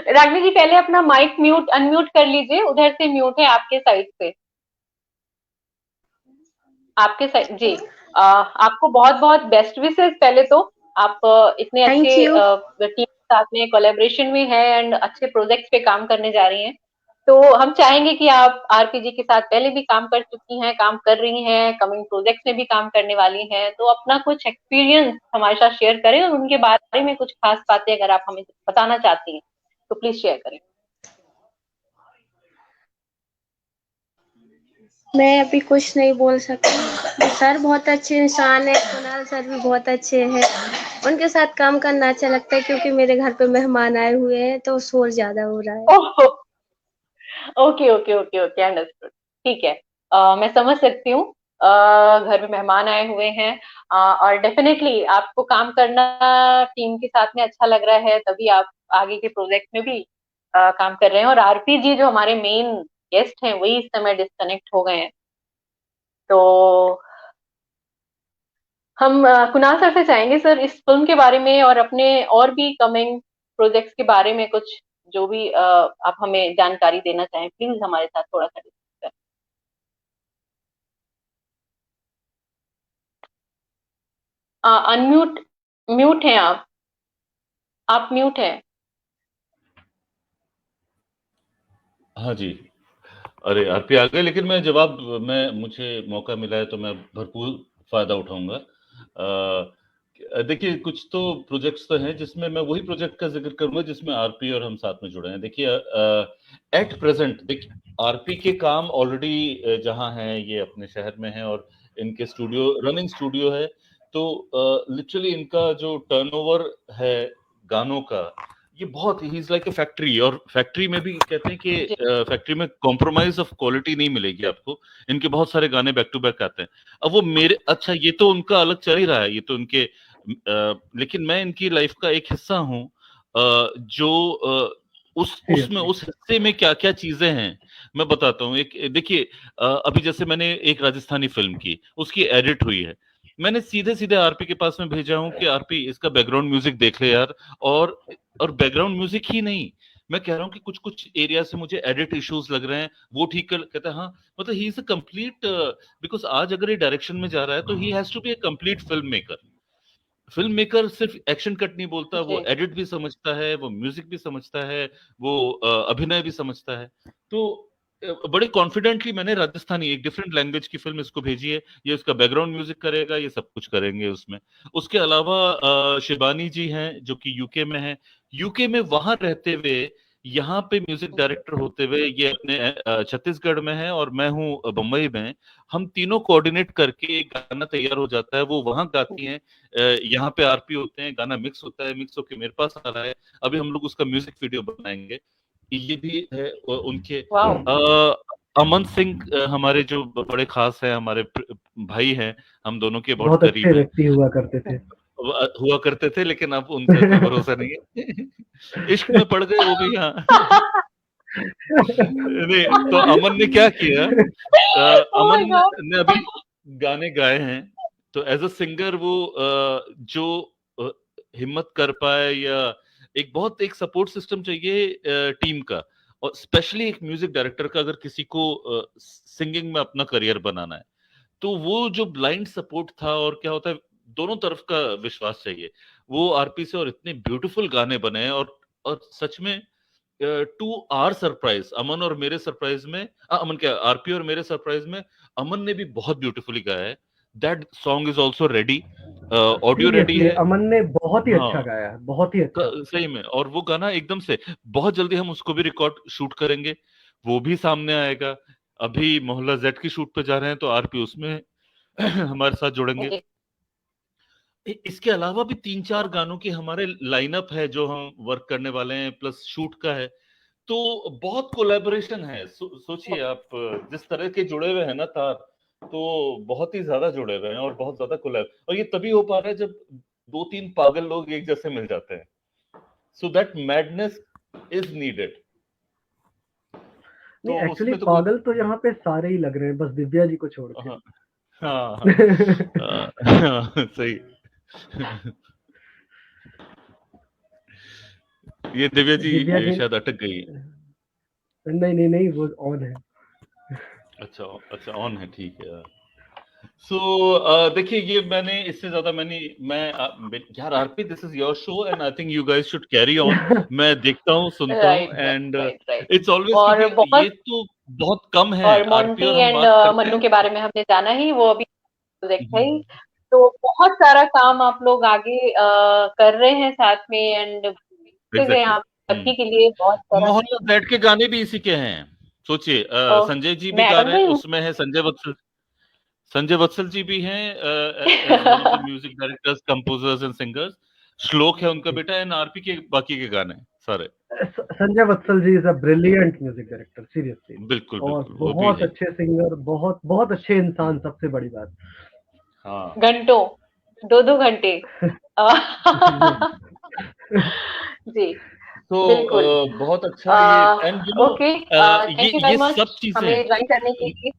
रागनी जी पहले अपना माइक म्यूट अनम्यूट कर लीजिए, उधर से म्यूट है आपके साइड से। आपके साइड जी। आपको बहुत बहुत बेस्ट विशेस पहले तो। आप इतने
थैंक
अच्छे
यू।
टीम के साथ में कोलेब्रेशन में है एंड अच्छे प्रोजेक्ट्स पे काम करने जा रही हैं। तो हम चाहेंगे कि आप आरपीजी के साथ पहले भी काम कर चुकी हैं, काम कर रही हैं, कमिंग प्रोजेक्ट्स में भी काम करने वाली हैं, तो अपना कुछ एक्सपीरियंस हमारे साथ शेयर करें और उनके बारे में कुछ खास बातें अगर आप हमें बताना चाहती हैं तो प्लीज शेयर करें।
मैं अभी कुछ नहीं बोल सकती। सर बहुत अच्छे इंसान है, कुणाल सर भी बहुत अच्छे हैं। उनके साथ काम करना अच्छा लगता है क्योंकि मेरे घर पे मेहमान आए हुए हैं तो शोर ज़्यादा हो रहा है।
Oh, okay okay okay okay, understood. ठीक है। मैं समझ सकती हूँ। घर में मेहमान आए हुए हैं। और डेफिनेटली आपको काम करना टीम के साथ में अच्छा लग रहा है, तभी आप आगे के प्रोजेक्ट में भी काम कर रहे हैं। और आरपीजी जो हमारे मेन गेस्ट हैं वही इस समय डिस्कनेक्ट हो गए हैं। तो हम कुणाल सर से चाहेंगे सर इस फिल्म के बारे में और अपने और भी कमिंग प्रोजेक्ट्स के बारे में कुछ जो भी आप हमें जानकारी देना चाहें, प्लीज हमारे साथ थोड़ा सा डिस्कस करें। अनम्यूट, म्यूट हैं आप म्यूट हैं।
हाँ जी। अरे आरपी आ गए, लेकिन मैं मुझे मौका मिला है तो मैं भरपूर फायदा उठाऊंगा। देखिए कुछ तो प्रोजेक्ट्स तो हैं जिसमें मैं वही प्रोजेक्ट का जिक्र करूंगा जिसमें आरपी और हम साथ में जुड़े हैं। देखिए एट प्रेजेंट देखिए आरपी के काम ऑलरेडी जहां हैं ये अपने शहर में है और इनके स्टूडियो रनिंग स्टूडियो है। तो लिटरली इनका जो टर्नओवर है गानों का, ये बहुत he is like a factory. और फैक्ट्री में भी कहते हैं कि
जी
फैक्ट्री में कॉम्प्रोमाइज ऑफ क्वालिटी नहीं मिलेगी आपको। इनके बहुत सारे गाने बैक टू बैक आते हैं। अब वो मेरे अच्छा ये तो उनका अलग चल ही रहा है, ये तो उनके लेकिन मैं इनकी लाइफ का एक हिस्सा हूँ। जो उसमें
सीरियसली।
उस हिस्से में क्या क्या चीजें हैं मैं बताता हूँ। एक देखिए अभी जैसे मैंने एक राजस्थानी फिल्म की, उसकी एडिट हुई है। मैंने सीधे सीधे आरपी के पास में भेजा हूँ कि आरपी इसका बैकग्राउंड म्यूजिक देख ले यार। और बैकग्राउंड म्यूजिक ही नहीं, मैं कह रहा हूँ कि कुछ कुछ एरिया से मुझे एडिट इश्यूज लग रहे हैं, वो ठीक कर। कहता है हाँ, मतलब he is a complete, because आज अगर ये डायरेक्शन में जा रहा है तो he has to be a complete film maker. Film maker सिर्फ एक्शन कट नहीं बोलता, वो
जी
एडिट भी समझता है, वो म्यूजिक भी समझता है, वो अभिनय भी समझता है। तो बड़े कॉन्फिडेंटली मैंने राजस्थानी एक डिफरेंट लैंग्वेज की फिल्म इसको भेजी है। ये उसका बैकग्राउंड म्यूजिक करेगा, ये सब कुछ करेंगे उसमें। उसके अलावा शिबानी जी हैं जो कि यूके में है। यूके में वहां रहते हुए यहाँ पे म्यूजिक डायरेक्टर होते हुए ये अपने छत्तीसगढ़ में है और मैं हूँ बम्बई में, हम तीनों कोऑर्डिनेट करके एक गाना तैयार हो जाता है, वो वहां गाती हैं, यहाँ पे आरपी होते हैं, गाना मिक्स होता है, मिक्स होके मेरे पास आ रहा है, अभी हम लोग उसका म्यूजिक वीडियो बनाएंगे। ये भी है उनके अमन सिंह हमारे जो बड़े खास है, हमारे भाई हैं, हम दोनों के बहुत
बहुत
करीब
अच्छे व्यक्ति हुआ करते थे,
लेकिन अब उनका कोई भरोसा नहीं है। इश्क में पड़ गए वो भी। हाँ नहीं, तो अमन ने क्या किया, अमन ने अभी गाने गाए हैं, तो एज अ सिंगर वो जो हिम्मत कर पाए, या एक सपोर्ट सिस्टम चाहिए टीम का, और स्पेशली एक म्यूजिक डायरेक्टर का, अगर किसी को सिंगिंग में अपना करियर बनाना है, तो वो जो ब्लाइंड सपोर्ट था, और क्या होता है, दोनों तरफ का विश्वास चाहिए, वो आरपी से, और इतने ब्यूटीफुल गाने बने हैं, और सच में टू आवर सरप्राइज, अमन और मेरे सरप्राइज में, अमन क्या, आरपी और मेरे सरप्राइज में अमन ने भी बहुत ब्यूटीफुली गाया है। That song is also ready, audio ready है।
अमन ने बहुत ही अच्छा गाया है, बहुत ही अच्छा,
सही में। और वो गाना एकदम से बहुत जल्दी हम उसको भी रिकॉर्ड शूट करेंगे, वो भी सामने आएगा। अभी मोहल्ला जेड की शूट पे जा रहे हैं, तो आरपी उसमें हमारे साथ जुड़ेंगे। इसके अलावा भी 3-4 गानों की हमारे लाइनअप है जो हम वर्क करने वाले हैं, प्लस शूट का है, तो बहुत कोलैबोरेशन है। सोचिए आप, जिस तरह के जुड़े हुए हैं ना तार, तो बहुत ही ज्यादा जुड़े हुए हैं, और बहुत ज्यादा कोलैब, और ये तभी हो पा रहा है जब 2-3 पागल लोग एक जैसे मिल जाते हैं। So that madness is needed.
नहीं, एक्चुअली पागल तो यहाँ पे सारे ही लग रहे हैं, बस दिव्या जी को छोड़ के।
हाँ सही। ये दिव्या जी शायद अटक गई।
नहीं, वो ऑन है।
अच्छा ऑन है, ठीक है। सो देखिए, ये मैंने इससे ज्यादा यार RP, this is your show and I think you guys should carry on. मैं देखता हूँ, सुनता हूँ, एंड इट्स ऑलवेज, ये तो बहुत कम है।
और मोंटी एंड मन्नू के बारे में हमने जाना ही, वो अभी प्रोजेक्ट है, तो बहुत सारा काम आप लोग आगे कर रहे हैं साथ में, एंड आप सभी के लिए बहुत सारा।
मोहल्ला जेड के गाने भी इसी के हैं, सोचिए। संजय जी भी गा रहे हैं, उसमें है संजय वत्सल जी भी हैं, music directors, composers and singers. श्लोक है उनका बेटा, एंड आरपी के बाकी के गाने सारे।
Sanjay Vatsal ji is a brilliant music director, seriously.
बिल्कुल,
और बहुत अच्छे सिंगर, बहुत अच्छे इंसान, सबसे बड़ी बात।
हाँ,
घंटों, 2-2 घंटे जी,
तो बहुत अच्छा ये, एंड यू नो, ये सब चीजें
हमें ज्वाइन करने के लिए।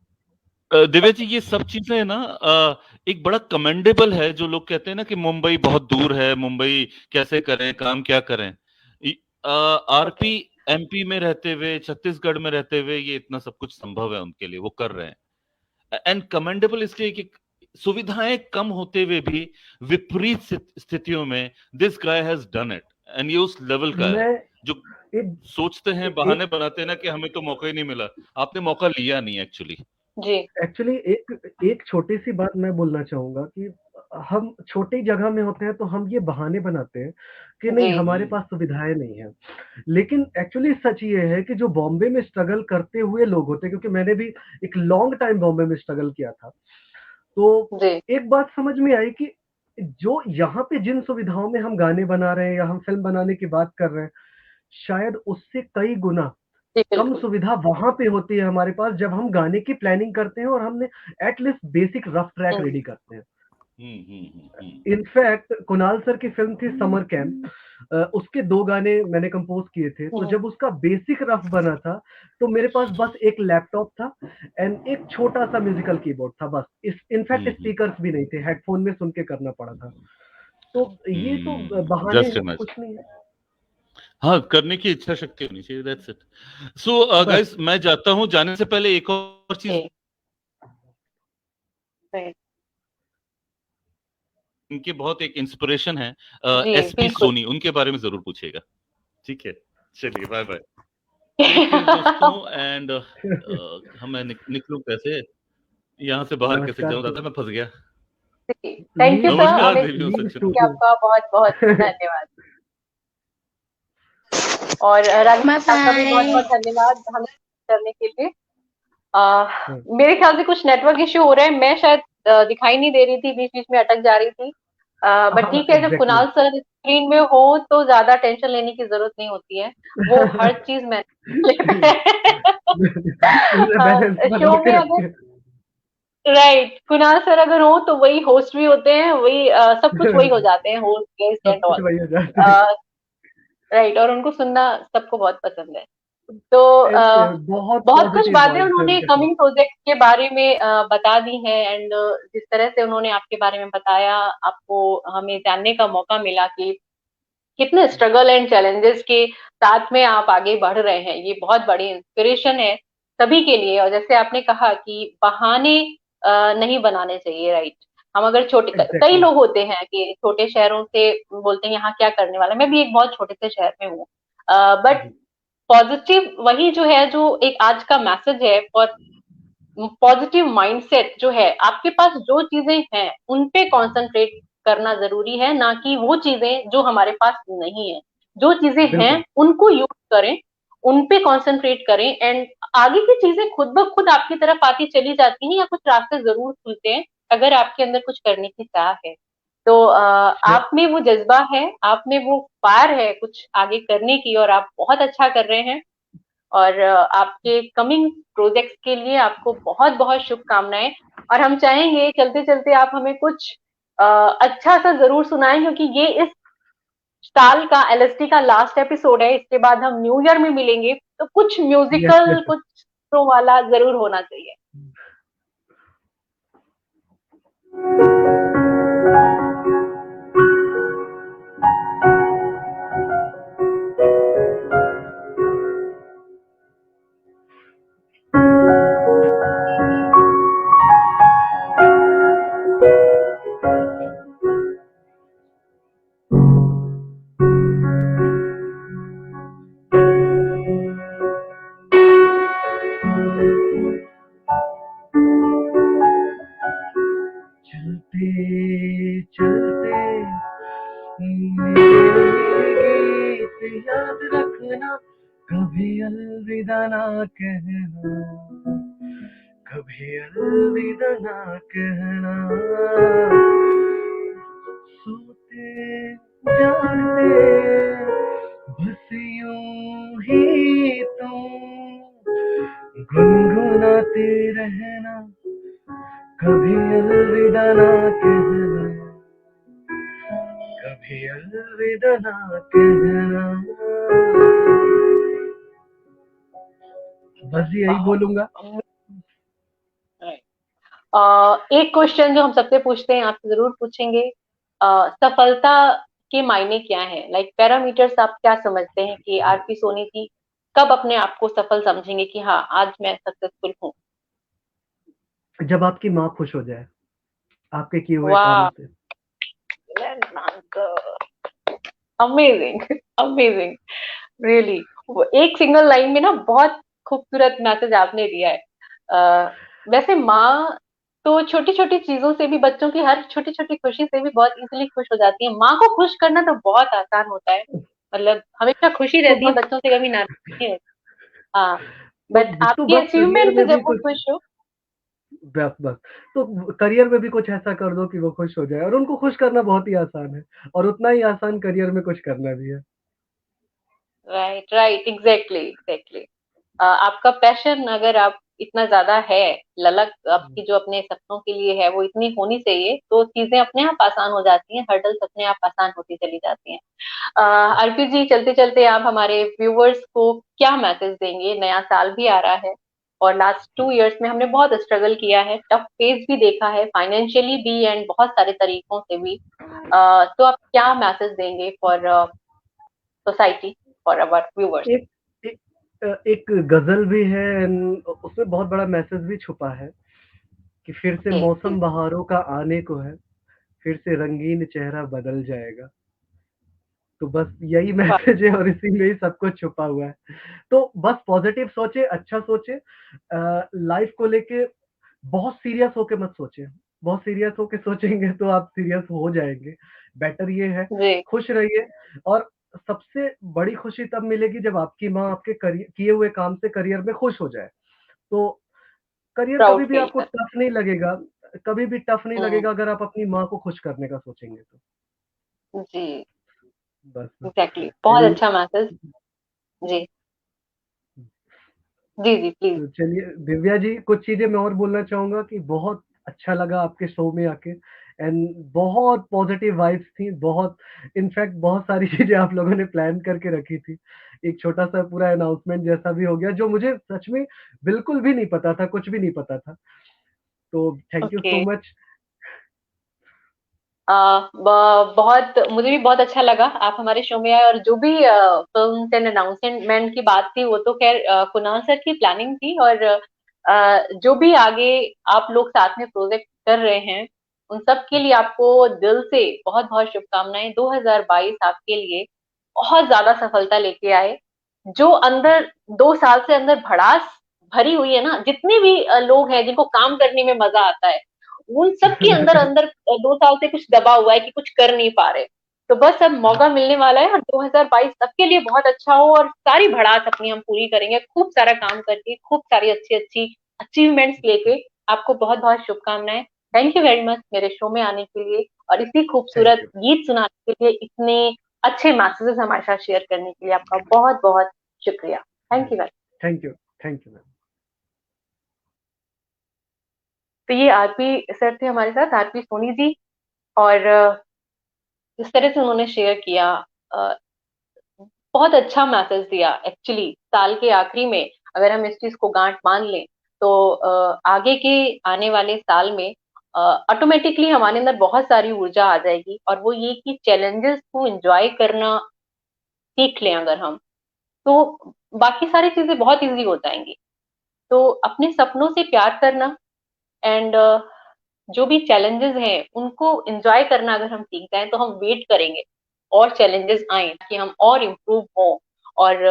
दिव्या जी, ये सब चीजें ना एक बड़ा कमेंडेबल है। जो लोग कहते हैं ना कि मुंबई बहुत दूर है, मुंबई कैसे करें काम, क्या करें, आरपी एमपी में रहते हुए, छत्तीसगढ़ में रहते हुए, ये इतना सब कुछ संभव है उनके लिए, वो कर रहे हैं। एंड कमेंडेबल इसलिए कि सुविधाएं कम होते हुए भी विपरीत स्थितियों में this guy has done it, and ये उस लेवल का है। जो सोचते हैं, बहाने बनाते हैं ना कि हमें तो मौका ही नहीं मिला, आपने मौका लिया नहीं एक्चुअली।
जी, एक्चुअली एक छोटी सी बात मैं बोलना चाहूंगा कि हम छोटी जगह में होते हैं तो हम ये बहाने बनाते हैं कि नहीं, हमारे पास सुविधाएं नहीं है, लेकिन एक्चुअली सच ये है कि जो बॉम्बे में स्ट्रगल करते हुए लोग होते हैं, क्योंकि मैंने भी एक लॉन्ग टाइम बॉम्बे में स्ट्रगल किया था, तो एक बात समझ में आई कि जो यहाँ पे जिन सुविधाओं में हम गाने बना रहे हैं या हम फिल्म बनाने की बात कर रहे हैं, शायद उससे कई गुना कम सुविधा वहां पे होती है हमारे पास, जब हम गाने की प्लानिंग करते हैं और हमने at least basic rough track ready करते हैं। इनफैक्ट कुणाल सर की फिल्म थी समर कैंप, उसके 2 गाने मैंने कंपोज किए थे, तो जब उसका बेसिक रफ बना था तो मेरे पास बस एक लैपटॉप था एंड एक छोटा सा म्यूजिकल कीबोर्ड था, बस। इनफैक्ट स्पीकर्स भी नहीं थे, हेडफोन में सुन के करना पड़ा था। तो ये तो बहाने कुछ नहीं है,
हाँ, करने की इच्छा शक्ति होनी चाहिए, दैट्स इट। सो गाइस, मैं जाता हूँ, जाने से पहले एक और चीज, इनके बहुत एक इंस्पिरेशन है, एसपी सोनी, उनके बारे में जरूर पूछिएगा, ठीक है? चलिए, बाय बाय दोस्तों। एंड मैं निकलूं कैसे यहाँ से, बाहर कैसे जाऊँ? दादा मैं फंस गया।
थैंक यू सर, आपका बहुत बहुत धन्यवाद। और राजेश
बाय
आपका भी बहुत बहुत
बाय।
धन्यवाद हमें करने के लिए। मेरे ख्याल से कुछ नेटवर्क इश्यू हो रहे हैं, मैं शायद दिखाई नहीं दे रही थी, बीच बीच में अटक जा रही थी। बट
हाँ
ठीक है, जब
एग्जैक्टली।
कुणाल सर स्क्रीन में हो तो ज्यादा टेंशन लेने की जरूरत नहीं होती है, वो हर चीज मैनेज लेते
पूरा बैलेंस
हैं
बना
शो
के
में।
रखते
अगर
हैं।
राइट, कुणाल सर अगर हो तो वही होस्ट भी होते हैं, वही सब कुछ वही हो जाते हैं, होस्ट गेस्ट
सब
एंड
कुछ
ऑल।
वही हो जाता है।
राइट, और उनको सुनना सबको बहुत पसंद है। तो
बहुत
बहुत कुछ
पॉजिटिव
बातें
वाइब है
उन्होंने
उनके साथ।
कमिंग प्रोजेक्ट के बारे में बता दी हैं, एंड जिस तरह से उन्होंने आपके बारे में बताया, आपको हमें जानने का मौका मिला कि कितने स्ट्रगल एंड चैलेंजेस के साथ में आप आगे बढ़ रहे हैं, ये बहुत बड़ी इंस्पिरेशन है सभी के लिए। और जैसे आपने कहा कि बहाने नहीं बनाने चाहिए, राइट। हम अगर छोटे, कई
एग्जैक्टली।
लोग होते हैं कि छोटे शहरों से बोलते हैं यहाँ क्या करने वाला है। मैं भी एक बहुत छोटे से शहर में हूँ, बट
जी।
पॉजिटिव वही जो है, जो एक आज का मैसेज है, और पॉजिटिव माइंडसेट जो है, आपके पास जो चीजें हैं उन पे कंसंट्रेट करना जरूरी है, ना कि वो चीजें जो हमारे पास नहीं है। जो चीजें हैं
बिल्कुल।
उनको यूज करें, उन पे कंसंट्रेट करें, एंड आगे की चीजें खुद ब खुद आपकी तरफ आती चली जाती हैं, या कुछ रास्ते जरूर खुलते हैं अगर आपके अंदर कुछ करने की चाह है। तो
श्योर।
आप में वो जज्बा है, आप में वो फायर है कुछ आगे करने की, और आप बहुत अच्छा कर रहे हैं। और आपके कमिंग प्रोजेक्ट्स के लिए आपको बहुत बहुत शुभकामनाएं। और हम चाहेंगे चलते चलते आप हमें कुछ अच्छा सा जरूर सुनाएं, क्योंकि ये इस साल का एलएसटी का लास्ट एपिसोड है। इसके बाद हम न्यू ईयर में मिलेंगे, तो कुछ
यस
म्यूजिकल,
यस।
कुछ शो वाला जरूर होना चाहिए।
चलते चलते मेरे गीत याद रखना, कभी अलविदा ना कहना, कभी अलविदा ना कहना। सोते जागते बस यूं ही तुम गुनगुनाते रहना, कभी अलविदा ना कहना, कभी अलविदा ना कहना। बस यही बोलूंगा।
एक क्वेश्चन जो हम सबसे पूछते हैं, आपसे जरूर पूछेंगे, सफलता के मायने क्या है? लाइक पैरामीटर्स आप क्या समझते हैं कि आरपी सोनी जी कब अपने आप को सफल समझेंगे कि हाँ, आज मैं सक्सेसफुल हूँ?
जब आपकी माँ खुश हो जाए आपके किए हुए कामों
वाह,
से।
Amazing, amazing, really. एक सिंगल लाइन में ना बहुत खूबसूरत मैसेज आपने दिया है। वैसे माँ तो छोटी छोटी चीजों से भी, बच्चों की हर छोटी छोटी खुशी से भी बहुत इजीली खुश हो जाती है। माँ को खुश करना तो बहुत आसान होता है, मतलब हमेशा खुशी
तो
रहती है,
बस
बच्चों से कभी नाराजगी नहीं रहती। हाँ, बट
तो
आपकी
बस करियर
अचीवमेंट पे
में
जब
भी
वो
कुछ,
खुश हो।
बस तो करियर में भी कुछ ऐसा कर दो कि वो खुश हो जाए, और उनको खुश करना बहुत ही आसान है, और उतना ही आसान करियर में कुछ करना भी है।
Right, right, exactly, exactly. आपका पैशन अगर आप इतना ज्यादा है, ललक आपकी जो अपने सपनों के लिए है वो इतनी होनी चाहिए, तो चीजें अपने आप आसान हो जाती हैं, हर्डल्स अपने आप आसान होती चली जाती हैं। अर्पित जी, चलते चलते आप हमारे व्यूवर्स को क्या मैसेज देंगे? नया साल भी आ रहा है, और लास्ट 2 इयर्स में हमने बहुत स्ट्रगल किया है, टफ फेज भी देखा है, फाइनेंशियली भी एंड बहुत सारे तरीकों से भी। तो आप क्या मैसेज देंगे for society, for our viewers?
एक एक एक गजल भी है and उसमें बहुत बड़ा मैसेज भी छुपा है कि फिर से
ओके,
मौसम बहारों का आने को है, फिर से रंगीन चेहरा बदल जाएगा। तो बस यही मैसेज है, और इसी में ही सब कुछ छुपा हुआ है। तो बस पॉजिटिव सोचे, अच्छा सोचे, लाइफ को लेके बहुत सीरियस होके मत सोचे। बहुत सीरियस होके सोचेंगे तो आप सीरियस हो जाएंगे। बेटर ये है,
जी,
खुश रहिए, और सबसे बड़ी खुशी तब मिलेगी जब आपकी माँ आपके किए हुए काम से करियर में खुश हो जाए। तो करियर
प्राउड
कभी भी
फील
आपको
कर।
टफ नहीं लगेगा, कभी भी टफ नहीं
हम्म।
लगेगा अगर आप अपनी माँ को खुश करने का सोचेंगे तो।
जी,
बस।
एग्जैक्टली, बहुत
एंड
अच्छा message. Ji ji ji, please.
तो चलिए दिव्या जी, कुछ चीजें मैं और बोलना चाहूंगा कि बहुत अच्छा लगा आपके शो में आके, एंड बहुत पॉजिटिव वाइब्स थी, बहुत इनफैक्ट बहुत सारी चीजें आप लोगों ने प्लान करके रखी थी। एक छोटा सा पूरा अनाउंसमेंट जैसा भी हो गया जो मुझे सच में बिल्कुल भी नहीं पता था, कुछ भी नहीं पता था। तो thank you
okay.
So much.
बहुत, मुझे भी बहुत अच्छा लगा आप हमारे शो में आए, और जो भी फिल्म एंड अनाउंसमेंट की बात थी वो तो खैर कुणाल सर की प्लानिंग थी, और जो भी आगे आप लोग साथ में प्रोजेक्ट कर रहे हैं उन सब के लिए आपको दिल से बहुत बहुत शुभकामनाएं। 2022 आपके लिए बहुत ज्यादा सफलता लेके आए। जो अंदर 2 साल से अंदर भड़ास भरी हुई है ना, जितने भी लोग हैं जिनको काम करने में मजा आता है, उन सबके अंदर अंदर 2 साल से कुछ दबा हुआ है कि कुछ कर नहीं पा रहे। तो बस अब मौका मिलने वाला है, और 2022 सबके लिए बहुत अच्छा हो, और सारी भड़ास अपनी हम पूरी करेंगे, खूब सारा काम करके, खूब सारी अच्छी अच्छी अचीवमेंट्स लेके। आपको बहुत बहुत शुभकामनाएं। थैंक यू वेरी मच मेरे शो में आने के लिए, और इतनी
थैंक
खूबसूरत
यू,
गीत सुनाने के लिए, इतने अच्छे मैसेजेस हमारे साथ शेयर करने के लिए आपका बहुत बहुत शुक्रिया। Thank you.
Thank you, thank you ma'am.
तो ये आरपी सर थे हमारे साथ, आरपी सोनी जी। और जिस तरह से उन्होंने शेयर किया, अ, बहुत अच्छा मैसेज दिया एक्चुअली। साल के आखिरी में अगर हम इस चीज को गांठ बांध लें, तो आगे के आने वाले साल में ऑटोमेटिकली हमारे अंदर बहुत सारी ऊर्जा आ जाएगी, और वो ये कि चैलेंजेस को एंजॉय करना सीख लें अगर हम, तो बाकी सारी चीजें बहुत इजी हो जाएंगी। तो अपने सपनों से प्यार करना, एंड जो भी चैलेंजेस हैं उनको एंजॉय करना अगर हम सीख जाएं, तो हम वेट करेंगे और चैलेंजेस आए कि हम और इम्प्रूव हों, और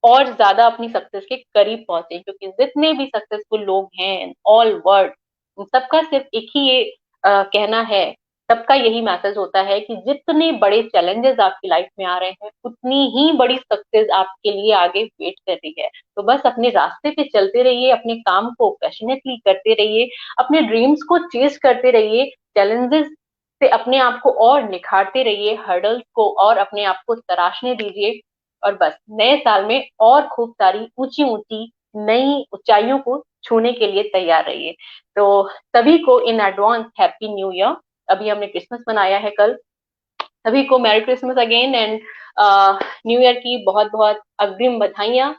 और ज्यादा अपनी सक्सेस के करीब पहुंचे। क्योंकि जितने भी सक्सेसफुल लोग हैं ऑल वर्ल्ड, उन सबका सिर्फ एक ही ये कहना है, सबका यही मैसेज होता है कि जितने बड़े चैलेंजेस आपकी लाइफ में आ रहे हैं, उतनी ही बड़ी सक्सेस आपके लिए आगे वेट कर रही है। तो बस अपने रास्ते पे चलते रहिए, अपने काम को पैशनेटली करते रहिए, अपने ड्रीम्स को चेस करते रहिए, चैलेंजेस से अपने आप को और निखारते रहिए, हर्डल्स को और अपने आप को तराशने दीजिए, और बस नए साल में और खूब सारी ऊंची ऊंची नई ऊंचाइयों को छूने के लिए तैयार रहिए। तो सभी को in advance happy new year. अभी हमने क्रिसमस मनाया है कल, सभी को merry Christmas again, and new year की बहुत बहुत अग्रिम बधाइयां।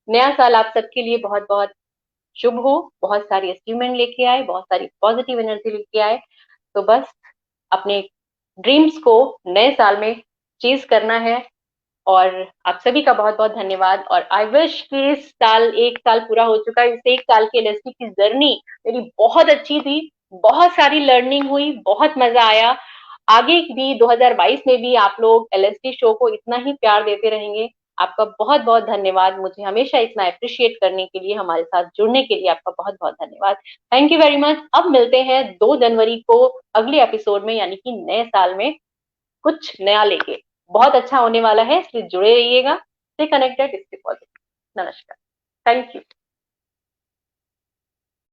नया साल आप सबके लिए बहुत बहुत शुभ हो, बहुत सारी अचीवमेंट लेके आए, बहुत सारी पॉजिटिव एनर्जी लेके आए। तो बस अपने ड्रीम्स को नए साल में चीज करना है। और आप सभी का बहुत बहुत धन्यवाद, और आई विश कि इस साल 1 साल पूरा हो चुका है, इस 1 साल की एलएसटी की जर्नी मेरी बहुत अच्छी थी, बहुत सारी लर्निंग हुई, बहुत मजा आया। आगे भी 2022 में भी आप लोग एलएसटी शो को इतना ही प्यार देते रहेंगे। आपका बहुत बहुत धन्यवाद, मुझे हमेशा इतना अप्रिशिएट करने के लिए, हमारे साथ जुड़ने के लिए आपका बहुत बहुत धन्यवाद। Thank you very much. अब मिलते हैं 2 जनवरी को अगले एपिसोड में, यानी कि नए साल में कुछ नया लेके। बहुत अच्छा होने वाला है, इसलिए जुड़े रहिएगा। Stay connected, stay positive. नमस्कार, थैंक यू।